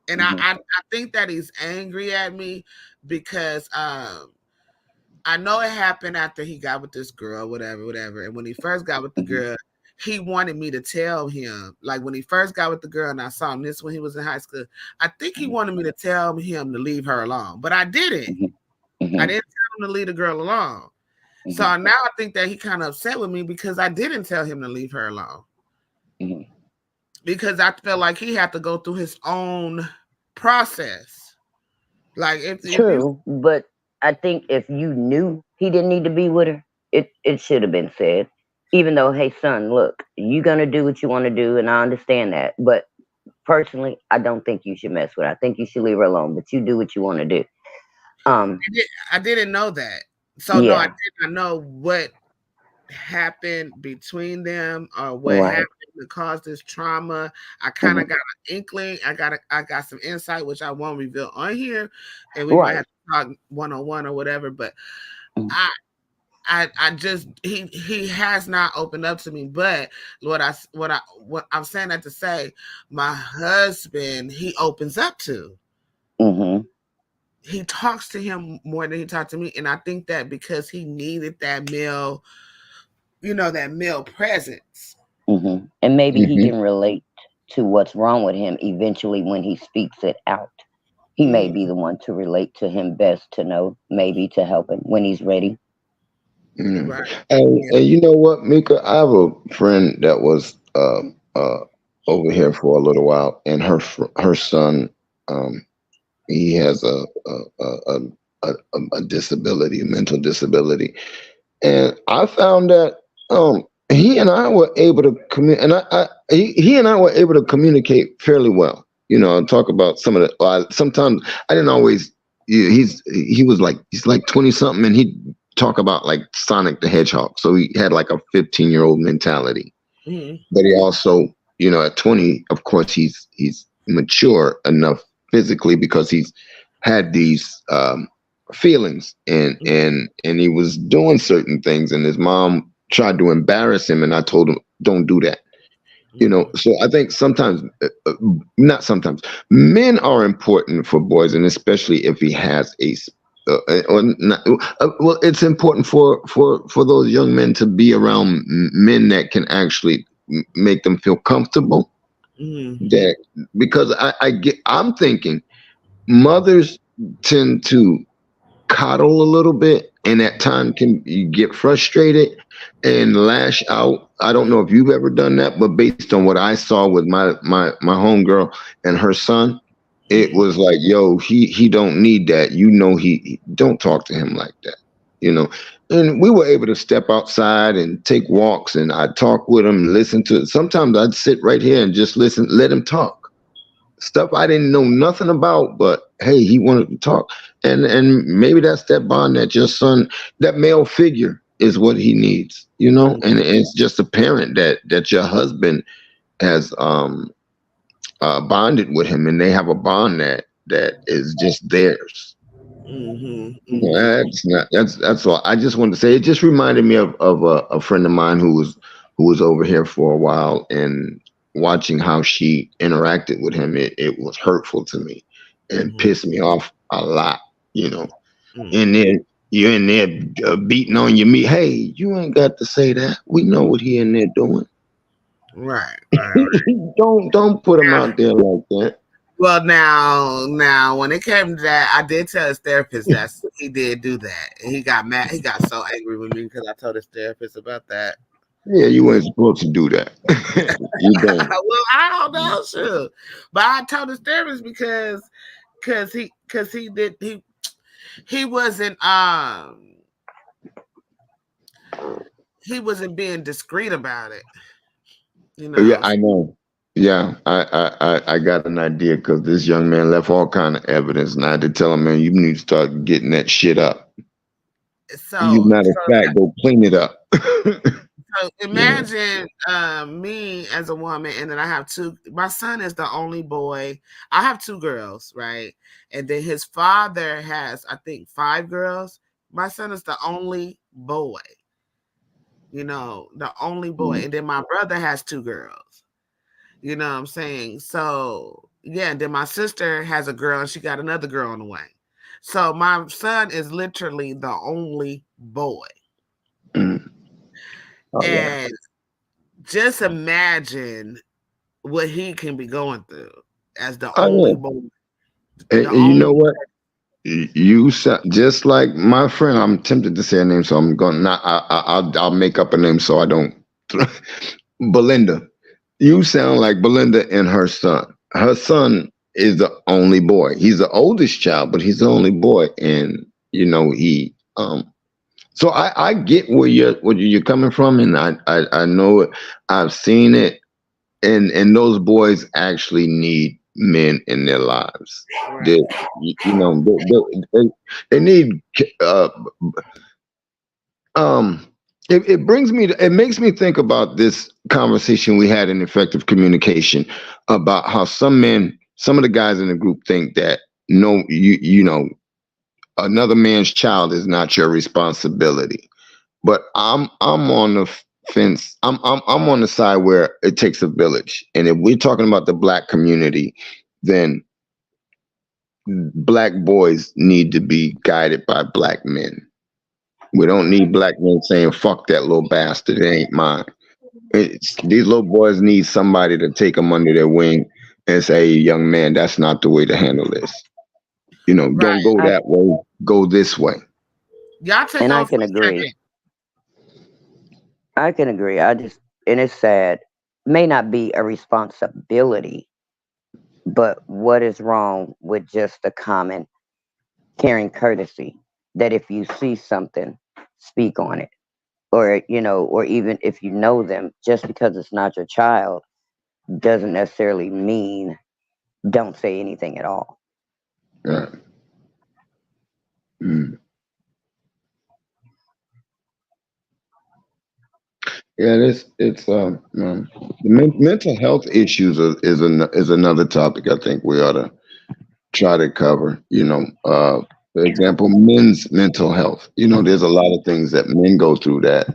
And I think that he's angry at me because I know it happened after he got with this girl, whatever. And when he first got with the girl, he wanted me to tell him, like when he first got with the girl and I saw him this when he was in high school, I think he wanted me to tell him to leave her alone, but I didn't. I didn't tell him to leave the girl alone. So now I think that he kind of upset with me because I didn't tell him to leave her alone. Because I felt like he had to go through his own process. Like True, but I think if you knew he didn't need to be with her, it should have been said. Even though, hey son, look, you're gonna do what you want to do, and I understand that. But personally, I don't think you should mess with her. I think you should leave her alone. But you do what you want to do. I didn't know that. So no, I did not know what happened between them or what happened to cause this trauma. I kind of got an inkling. I got some insight which I won't reveal on here, and we might have to talk one-on-one or whatever. But I just he has not opened up to me. But what I'm saying that to say, my husband, he opens up to. He talks to him more than he talked to me, and I think that because he needed that male, that male presence. And maybe he can relate to what's wrong with him eventually when he speaks it out. He may be the one to relate to him best, to know, maybe to help him when he's ready. Right. And you know what, Mika? I have a friend that was over here for a little while, and her son, he has a disability, a mental disability, and I found that he and I were able to he and I were able to communicate fairly well. Talk about some of the. Sometimes I didn't always. He's like 20 something, and he'd talk about like Sonic the Hedgehog. So he had like a 15-year-old mentality, but he also, at 20, of course, he's mature enough physically because he's had these feelings, and he was doing certain things, and his mom tried to embarrass him, and I told him, don't do that. So I think sometimes, not sometimes, men are important for boys, and especially if he has well, it's important for those young men to be around men that can actually make them feel comfortable. That because I'm thinking mothers tend to coddle a little bit, and at times can get frustrated and lash out. I don't know if you've ever done that, but based on what I saw with my homegirl and her son, it was like, yo, he don't need that. He don't talk to him like that. And we were able to step outside and take walks, and I'd talk with him, listen to it. Sometimes I'd sit right here and just listen, let him talk. Stuff I didn't know nothing about, but hey, he wanted to talk. And maybe that's that bond that your son, that male figure is what he needs, and it's just apparent that your husband has bonded with him, and they have a bond that is just theirs. That's all. I just wanted to say, it just reminded me of a friend of mine who was over here for a while, and watching how she interacted with him, it was hurtful to me and pissed me off a lot, And then you're in there beating on your meat. Hey, you ain't got to say that. We know what he in there doing. Right. Don't put him out there like that. Well, now, when it came to that, I did tell his therapist that he did do that. And he got mad. He got so angry with me because I told his therapist about that. Yeah, you weren't supposed to do that. You don't. Well, I don't know, sure. But I told his therapist because he he wasn't being discreet about it. You Yeah, know. I know. Yeah, I got an idea because this young man left all kind of evidence, and I had to tell him, man, you need to start getting that shit up. You, So matter of fact, go clean it up. So Yeah. imagine me as a woman, and then I have two. My son is the only boy. I have two girls, right? And then his father has, I think, five girls. My son is the only boy. The only boy. Mm. And then my brother has two girls. You know what I'm saying? So yeah. And then my sister has a girl, and she got another girl on the way. So my son is literally the only boy, Mm. Oh yeah. and just imagine what he can be going through as the Oh only yeah. boy, the And you only. know what? You sound just like my friend. I'm tempted to say her name, so I'm going to not. I'll make up a name so I don't. Belinda. You sound like Belinda and her son. Her son is the only boy. He's the oldest child, but he's the only boy, and he. So I get where you're coming from, and I know it. I've seen it, and those boys actually need men in their lives. Right. They, they need uh, um it makes me think about this conversation we had in effective communication about how some of the guys in the group think that no, another man's child is not your responsibility. But I'm on the fence. I'm on the side where it takes a village. And if we're talking about the black community, then black boys need to be guided by black men. We don't need black men saying, fuck that little bastard, it ain't mine. These little boys need somebody to take them under their wing and say, hey, young man, that's not the way to handle this. Right. Don't go I that way, go this way. Y'all take and I over for can a agree. second. I can agree. And it's sad. May not be a responsibility, but what is wrong with just a common caring courtesy that if you see something, speak on it, or even if you know them, just because it's not your child doesn't necessarily mean don't say anything at all. Yeah. Mm. Yeah, it's the mental health issues is another topic I think we ought to try to cover. For example, men's mental health. There's a lot of things that men go through that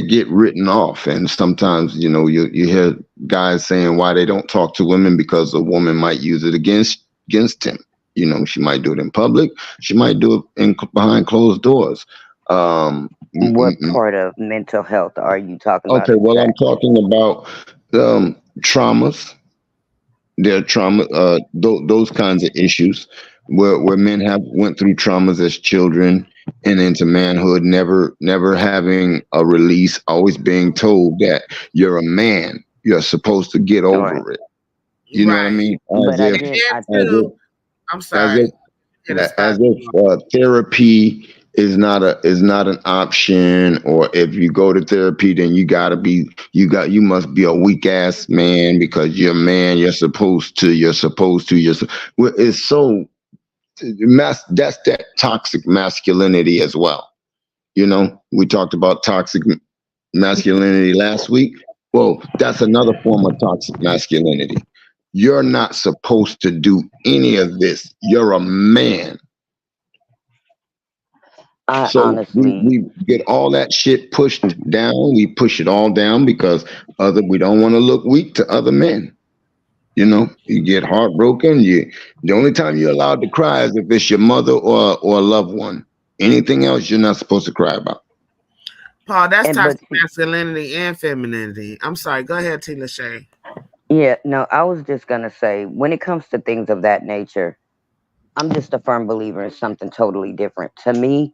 get written off, and sometimes you hear guys saying why they don't talk to women because a woman might use it against him. She might do it in public. She might do it behind closed doors. Um, What part of mental health are you talking about Okay, well, I'm exactly? talking about traumas, their trauma, those kinds of issues, where men have went through traumas as children and into manhood, never having a release, always being told that you're a man, you're supposed to get All right. over it. You know what I Right. mean? But I And did. then I As too, if, I'm as sorry. if It yeah, is as fine. if therapy is not an option, or if you go to therapy, then you must be a weak ass man because you're a man. Well, it's so that's that toxic masculinity as well. We talked about toxic masculinity last week. Well, that's another form of toxic masculinity. You're not supposed to do any of this. You're a man. I So honestly, we get all that shit pushed down. We push it all down because we don't want to look weak to other men. You get heartbroken. The only time you're allowed to cry is if it's your mother or a loved one. Anything else you're not supposed to cry about. Paul, that's and but toxic masculinity and femininity. I'm sorry. Go ahead, T. Lachey. yeah, no, I was just gonna say when it comes to things of that nature, I'm just a firm believer in something totally different. To me,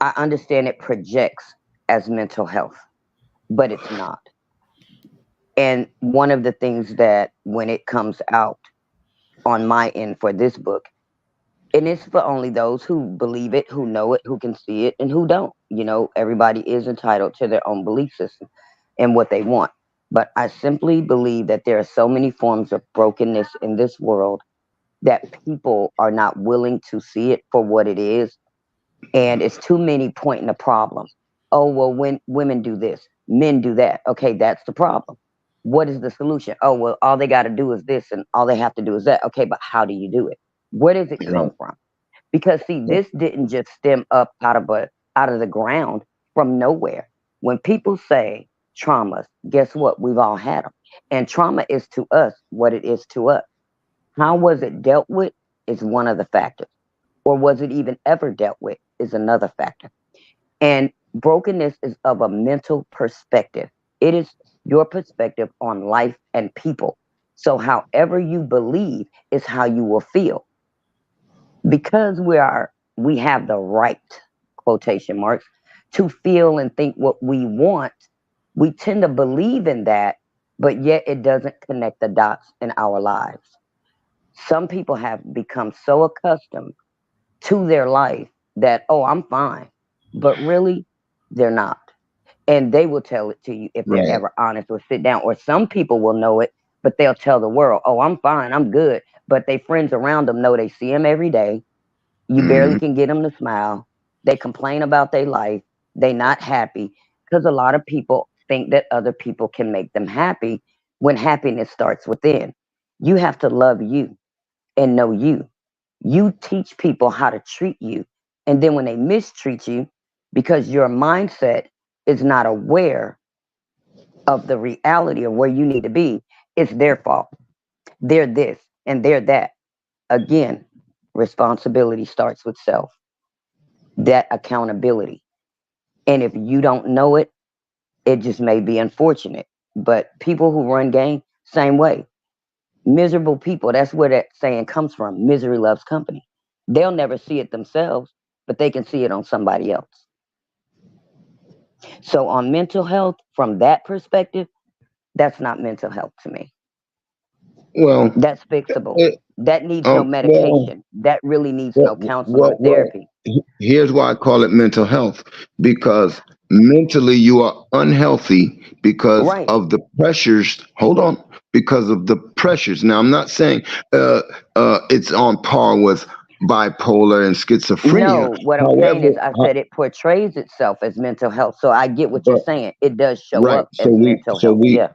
I understand it projects as mental health, but it's not. And one of the things that when it comes out on my end for this book, And it's for only those who believe it, who know it, who can see it, and who don't. Everybody is entitled to their own belief system and what they want. But I simply believe that there are so many forms of brokenness in this world that people are not willing to see it for what it is. And it's too many pointing the problem. Oh, well, when women do this, men do that. Okay, that's the problem. What is the solution? Oh, well, all they got to do is this and all they have to do is that. Okay, but how do you do it? Where does it come Right. from? Because see, this didn't just stem up out of the ground from nowhere. When people say traumas, guess what? We've all had them. And trauma is to us what it is to us. How was it dealt with is one of the factors. Or was it even ever dealt with is another factor. And brokenness is of a mental perspective. It is your perspective on life and people. So however you believe is how you will feel. Because we have the right, quotation marks, to feel and think what we want, we tend to believe in that, but yet it doesn't connect the dots in our lives. Some people have become so accustomed to their life that, oh, I'm fine. But really, they're not. And they will tell it to you if they're Right. ever honest or sit down. Or some people will know it, but they'll tell the world, oh, I'm fine, I'm good. But they friends around them know they see them every day. You barely Hmm. can get them to smile. They complain about their life. They not happy because a lot of people think that other people can make them happy when happiness starts within. You have to love you and know you. You teach people how to treat you. And then when they mistreat you, because your mindset is not aware of the reality of where you need to be, it's their fault. They're this and they're that. Again, responsibility starts with self, that accountability. And if you don't know it, it just may be unfortunate. But people who run game, same way. Miserable people, that's where that saying comes from. Misery loves company. They'll never see it themselves, but they can see it on somebody else. So, on mental health, from that perspective, that's not mental health to me. Well, That's fixable. it, That needs no well, medication. That really needs no well, counseling or well, well, therapy. here's why I call it mental health, because mentally you are unhealthy because Right. of the pressures. Hold on, because of the pressures. Now, I'm not saying uh, it's on par with bipolar and schizophrenia. No, what I'm saying However, is, I said it portrays itself as mental health. So I get what you're but saying. It does show right, up as mental so health. we Yeah.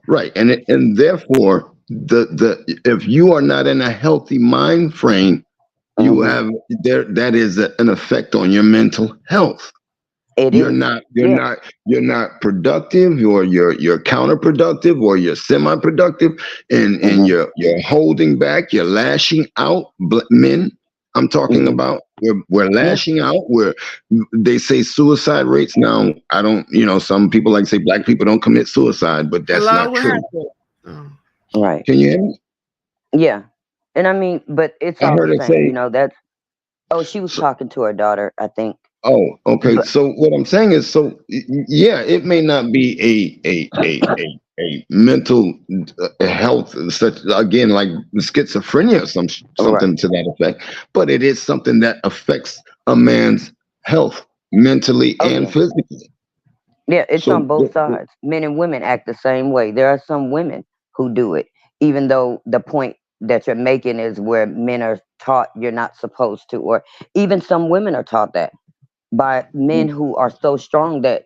right, and therefore the if you are not in a healthy mind frame, you Hmm. have that is an effect on your mental health. It You're is. not you're Yeah. not you're not productive, or you're counterproductive, or you're semi-productive, and Hmm. you're holding back, you're lashing out. Men, I'm talking Hmm. about, we're Yeah. lashing out. Where they say suicide rates now, I don't, some people like to say black people don't commit suicide, but that's Hello, not what true. happened? Oh. Right. Can you hear me? Yeah. And I mean, but it's I all the heard it same. say. That's, oh, she was talking to her daughter, I think. Oh, okay. But So what I'm saying is, so yeah, it may not be a mental health, such again, like schizophrenia or right. something to that effect, but it is something that affects a man's health mentally Oh, and yeah. physically. Yeah. It's So on both sides. Men and women act the same way. There are some women who do it, even though the point that you're making is where men are taught you're not supposed to, or even some women are taught that by men who are so strong that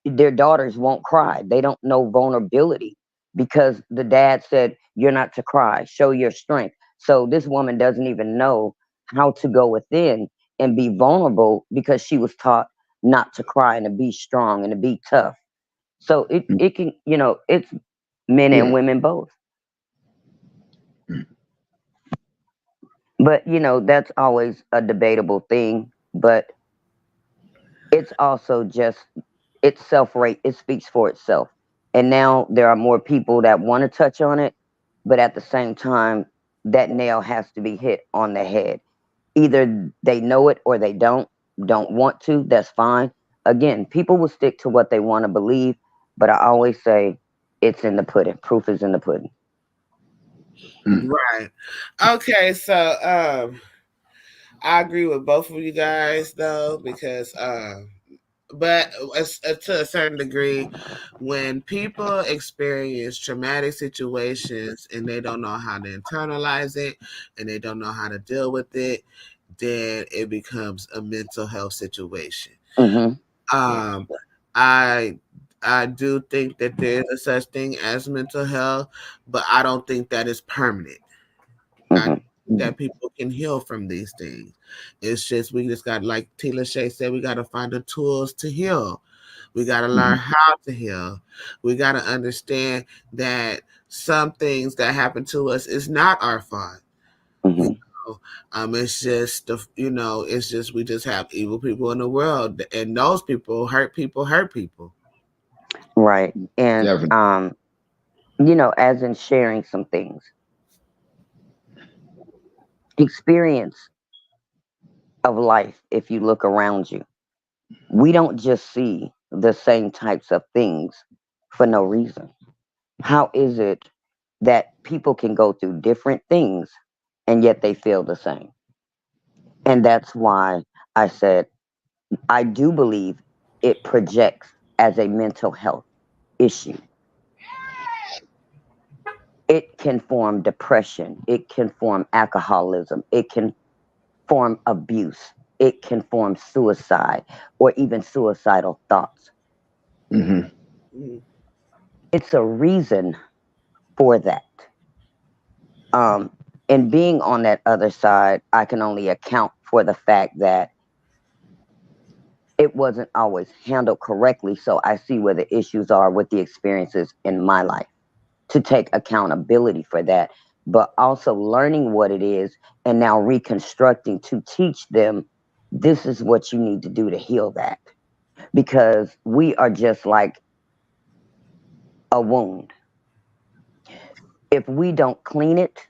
their daughters won't cry. They don't know vulnerability because the dad said, you're not to cry, show your strength. So this woman doesn't even know how to go within and be vulnerable because she was taught not to cry and to be strong and to be tough. So it can, it's men and yeah, women both. But, that's always a debatable thing. But it's also just its self rate, it speaks for itself. And now there are more people that want to touch on it, but at the same time, that nail has to be hit on the head. Either they know it or they don't want to, that's fine. Again, people will stick to what they want to believe, but I always say it's in the pudding. Proof is in the pudding. mm, Right. Okay, so I agree with both of you guys though, because but to a certain degree, when people experience traumatic situations and they don't know how to internalize it and they don't know how to deal with it, then it becomes a mental health situation. Mm-hmm. Um, I I do think that there is a such thing as mental health, but I don't think that is permanent. I Mm-hmm. think that people can heal from these things. It's just we just got, like Tila Shay said, we got to find the tools to heal. We got to learn how to heal. We got to understand that some things that happen to us is not our fault. You Mm-hmm. know, it's just it's just we just have evil people in the world, and those people hurt people, hurt people. Right. And Definitely. as in sharing some things, experience of life. If you look around you, we don't just see the same types of things for no reason. How is it that people can go through different things and yet they feel the same? And that's why I said I do believe it projects as a mental health issue. It can form depression, it can form alcoholism, it can form abuse, it can form suicide or even suicidal thoughts. Hmm. Mm, It's a reason for that. Um, and being on that other side, I can only account for the fact that it wasn't always handled correctly. So I see where the issues are with the experiences in my life to take accountability for that, but also learning what it is and now reconstructing to teach them this is what you need to do to heal that. Because we are just like a wound. If we don't clean it,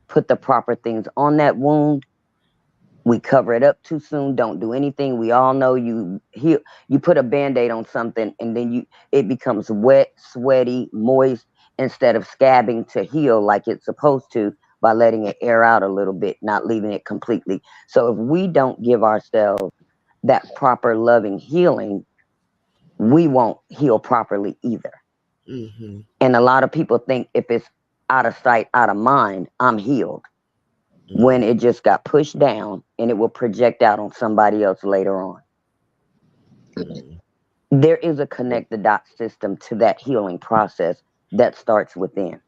put the proper things on that wound, we cover it up too soon, don't do anything. We all know you put a band-aid on something and then it becomes wet, sweaty, moist instead of scabbing to heal like it's supposed to by letting it air out a little bit, not leaving it completely. So if we don't give ourselves that proper loving healing, we won't heal properly either. mm-hmm, And a lot of people think if it's out of sight, out of mind, I'm healed, when mm-hmm, it just got pushed down and it will project out on somebody else later on. mm-hmm. There is a connect the dot system to that healing process that starts within.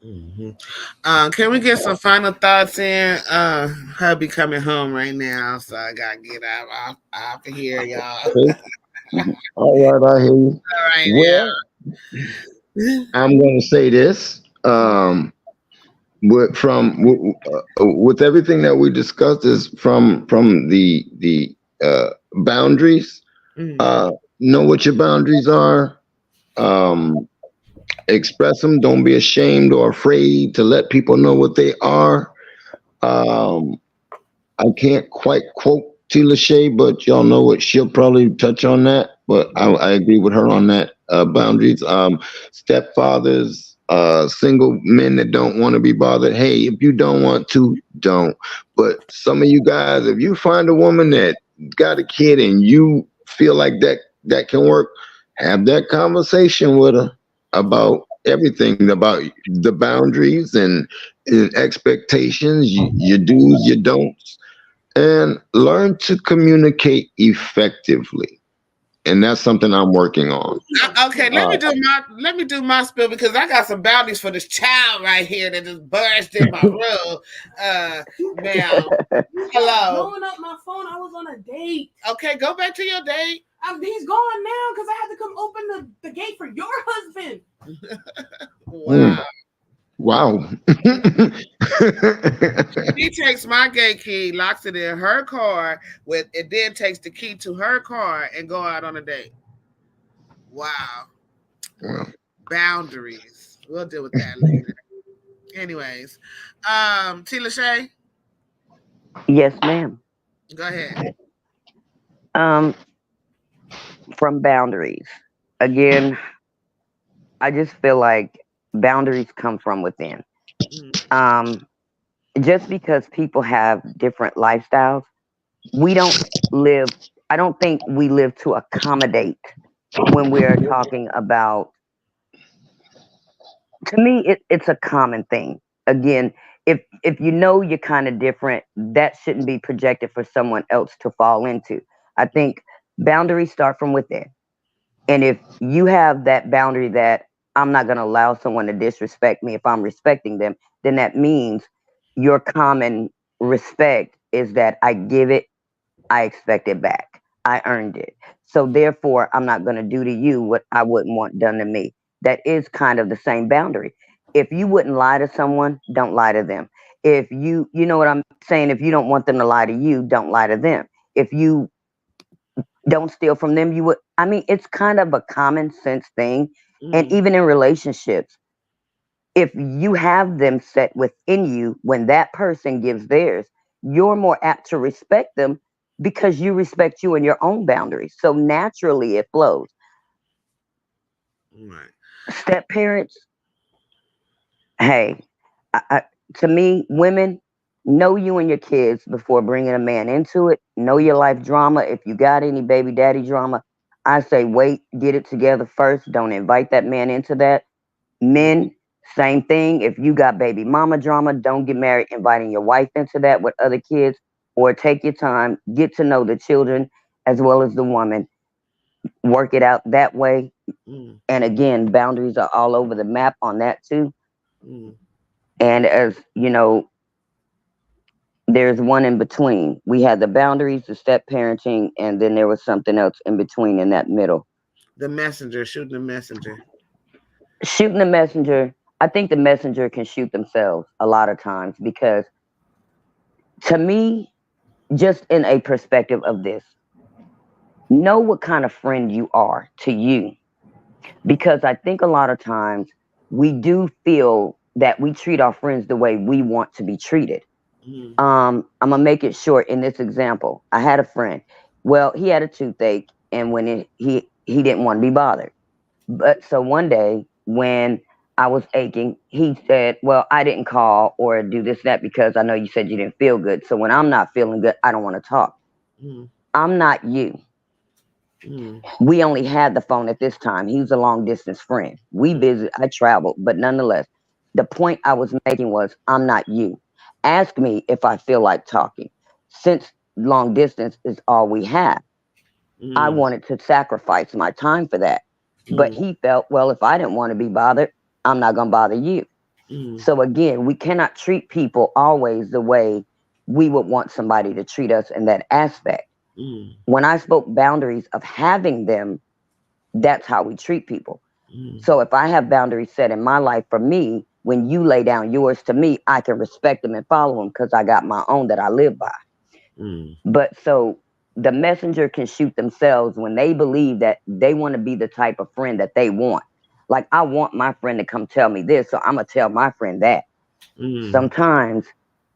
Mm-hmm. Can we get some final thoughts in? Hubby coming home right now, so I gotta get out off of here, y'all. Okay. Mhm. All right, I hear you. All right Well, now. I'm going to say this. With everything that we discussed is from the boundaries. Mm, Uh, know what your boundaries are. Um, express them. Don't be ashamed or afraid to let people know what they are. Um, I can't quite quote Tila Shea, but y'all know what she'll probably touch on that. But I agree with her on that boundaries. Stepfathers, single men that don't want to be bothered. Hey, if you don't want to, don't. But some of you guys, if you find a woman that got a kid and you feel like that can work, have that conversation with her about everything about the boundaries and expectations, you do's, you don'ts, and learn to communicate effectively. And that's something I'm working on. Okay, Uh, let me do my spill because I got some bounties for this child right here that just burst in my room. Now, hello. Blowing up my phone. I was on a date. Okay, go back to your date. He's gone now because I had to come open the gate for your husband. Wow. mm, wow. She takes my gate key, locks it in her car, with it then takes the key to her car and go out on a date. Wow. Well, Boundaries. We'll deal with that later. Anyways, Tila Shay, Yes, ma'am. go ahead. Um, from boundaries. Again, I just feel like boundaries come from within. Mm, Um, just because people have different lifestyles, we don't live, I don't think we live to accommodate when we're talking about, to me, it's a common thing. Again, if you know you're kind of different, that shouldn't be projected for someone else to fall into. I think boundaries start from within. And if you have that boundary that I'm not going to allow someone to disrespect me if I'm respecting them, then that means your common respect is that I give it, I expect it back. I earned it. So therefore, I'm not going to do to you what I wouldn't want done to me. That is kind of the same boundary. If you wouldn't lie to someone, don't lie to them. If you know what I'm saying, if you don't want them to lie to you, don't lie to them. If you don't steal from them, you would, I mean, it's kind of a common sense thing. And Mm. even in relationships, if you have them set within you, when that person gives theirs, you're more apt to respect them because you respect you and your own boundaries. So naturally it flows. Right. Step parents, hey, I, to me, women, know you and your kids before bringing a man into it. Know your life drama. If you got any baby daddy drama, I say wait, get it together first. Don't invite that man into that. Men, same thing. If you got baby mama drama, don't get married inviting your wife into that with other kids, or take your time, get to know the children as well as the woman, work it out that way. Mm. And again, boundaries are all over the map on that too. Mm. And as you know, there's one in between. We had the boundaries, the step parenting, and then there was something else in between in that middle. The messenger, shooting the messenger. Shooting the messenger, I think the messenger can shoot themselves a lot of times because to me, just in a perspective of this, know what kind of friend you are to you. Because I think a lot of times we do feel that we treat our friends the way we want to be treated. Mm. I'm gonna make it short in this example. I had a friend. Well, he had a toothache, and when he didn't want to be bothered. But so one day when I was aching, he said, "Well, I didn't call or do this that because I know you said you didn't feel good. So when I'm not feeling good, I don't want to talk. Mm. I'm not you. Mm. We only had the phone at this time. He was a long distance friend. We visit. I traveled, but nonetheless, the point I was making was, I'm not you. Ask me if I feel like talking. Since long distance is all we have, I Mm. wanted to sacrifice my time for that. But Mm. he felt, well, if I didn't want to be bothered, I'm not going to bother you. Mm. So again, we cannot treat people always the way we would want somebody to treat us in that aspect. Mm. When I spoke boundaries of having them, that's how we treat people. Mm. So if I have boundaries set in my life for me, when you lay down yours to me, I can respect them and follow them because I got my own that I live by. Mm. But so the messenger can shoot themselves when they believe that they want to be the type of friend that they want. Like, I want my friend to come tell me this, so I'm going to tell my friend that. Mm. Sometimes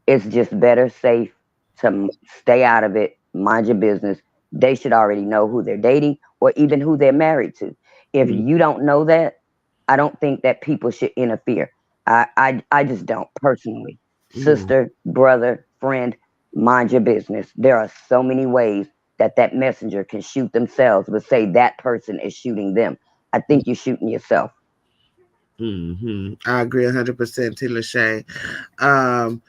it's just better safe to stay out of it, mind your business. They should already know who they're dating or even who they're married to. If Mm. you don't know that, I don't think that people should interfere. I just don't personally. Mm. Sister, brother, friend, mind your business. There are so many ways that that messenger can shoot themselves, but say that person is shooting them. I think you're shooting yourself. Mm-hmm. I agree 100%, T. Lachey. Um,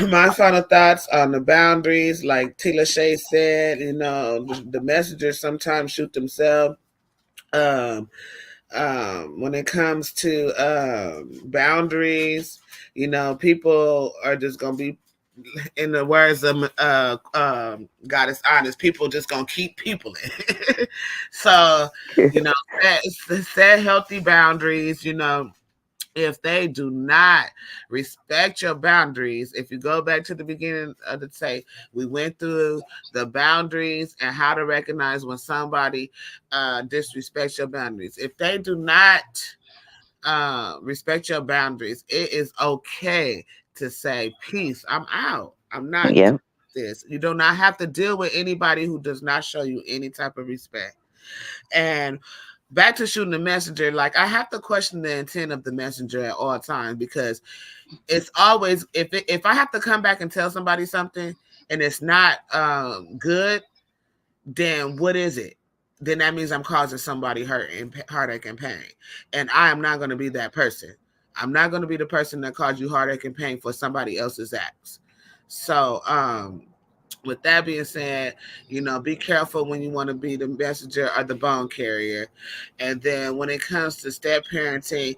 my final thoughts on the boundaries, like T. Lachey said, the messengers sometimes shoot themselves. Um, when it comes to boundaries, people are just gonna be, in the words of God is honest, people just gonna keep people in. So, you know, set healthy boundaries. If they do not respect your boundaries, if you go back to the beginning of the tape, we went through the boundaries and how to recognize when somebody disrespects your boundaries. If they do not respect your boundaries, it is okay to say, peace, I'm out. I'm not Yeah. doing this. You do not have to deal with anybody who does not show you any type of respect. And back to shooting the messenger, like I have to question the intent of the messenger at all times, because it's always, if I have to come back and tell somebody something and it's not good, then what is it? Then that means I'm causing somebody hurt and heartache and pain. And I am not going to be that person. I'm not going to be the person that caused you heartache and pain for somebody else's acts. So, with that being said, be careful when you want to be the messenger or the bone carrier. And then when it comes to step parenting,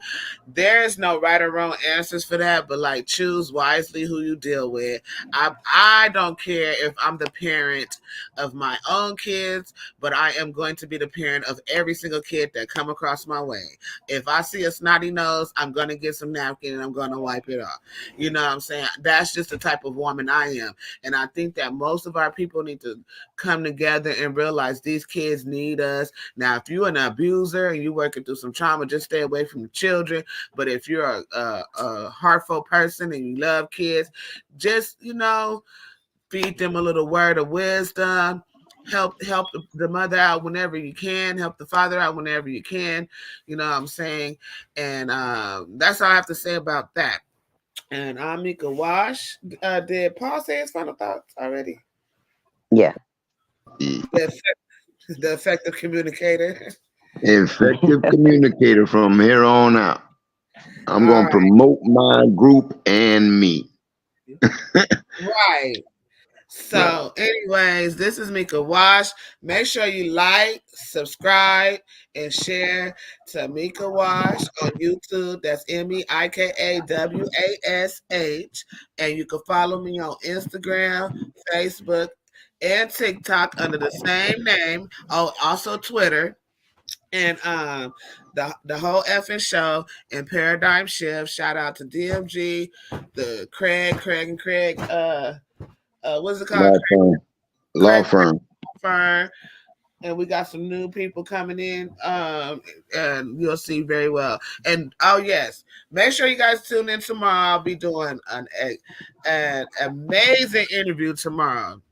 there is no right or wrong answers for that, but like choose wisely who you deal with. I don't care if I'm the parent of my own kids, but I am going to be the parent of every single kid that come across my way. If I see a snotty nose, I'm going to get some napkin and I'm going to wipe it off. You know what I'm saying? That's just the type of woman I am. And I think that most of our people need to come together and realize these kids need us. Now, if you're an abuser and you're working through some trauma, just stay away from the children. But if you're a heartful person and you love kids, just, feed them a little word of wisdom. Help the mother out whenever you can. Help the father out whenever you can. You know what I'm saying? And that's all I have to say about that. And Amika Wash, did Paul say his final thoughts already? Yeah. The effective communicator. Effective communicator from here on out. I'm going to promote my group and me. Right. So, anyways, this is Mika Wash. Make sure you like, subscribe, and share to Mika Wash on YouTube. That's MEIKAWASH. And you can follow me on Instagram, Facebook, and TikTok under the same name. Oh, also Twitter. And the whole effing show and Paradigm Shift. Shout out to DMG, the Craig, what's it called? Law firm. And we got some new people coming in, and you'll see very well. And oh yes, make sure you guys tune in tomorrow. I'll be doing an amazing interview tomorrow.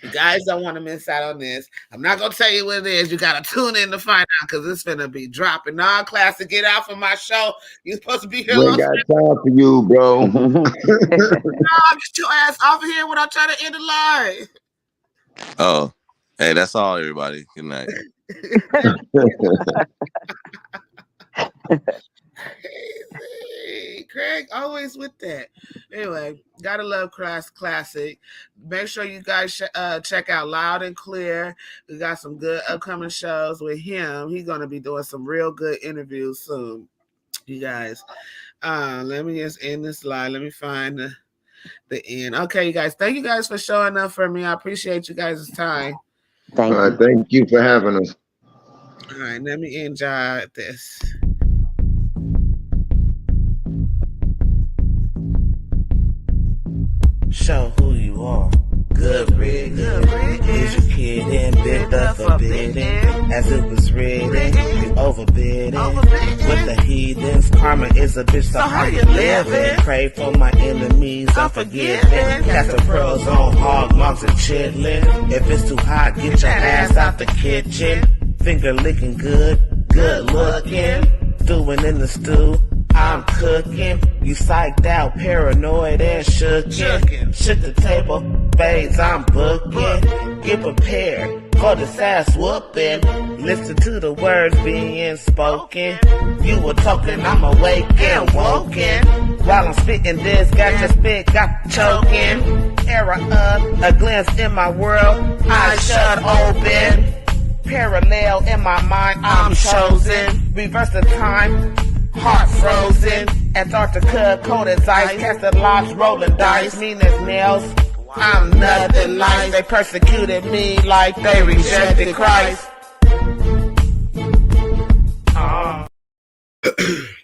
You guys don't want to miss out on this. I'm not gonna tell you what it is. You gotta tune in to find out, because it's gonna be dropping non-classic. Get out from my show. You're supposed to be here. We ain't got time for you, bro. No, get your ass off of here when I try to end the live. Oh, hey, that's all, everybody. Good night. Craig, always with that. Anyway, gotta love classic. Make sure you guys check out Loud and Clear. We got some good upcoming shows with him. He's gonna be doing some real good interviews soon, you guys. Let me just end this live. Let me find the end. Okay, you guys. Thank you guys for showing up for me. I appreciate you guys' time. Thank you for having us. All right, let me enjoy this. Show who you are. Good riddance. Is your kid and bit the forbidden? As it was written, you overbidding. With the heathens, karma is a bitch, so how you living? Pray for my enemies, unforgiving. Cast the pearls on hog moms and chitlin'. If it's too hot, get your ass out the kitchen. Finger licking good looking. Stewing in the stew, I'm cooking. You psyched out, paranoid and shookin'. Shook the table, fades I'm booking. Get prepared for this ass whooping. Listen to the words being spoken. You were talking, I'm awake and woken. While I'm spitting this, got your spit, got choking. Era up, a glimpse in my world, eyes shut open. Parallel in my mind, I'm chosen. Reverse the time, heart frozen. Antarctica, cold as ice. Casted locks, rolling dice. Mean as nails, I'm nothing like. They persecuted me like they rejected Christ.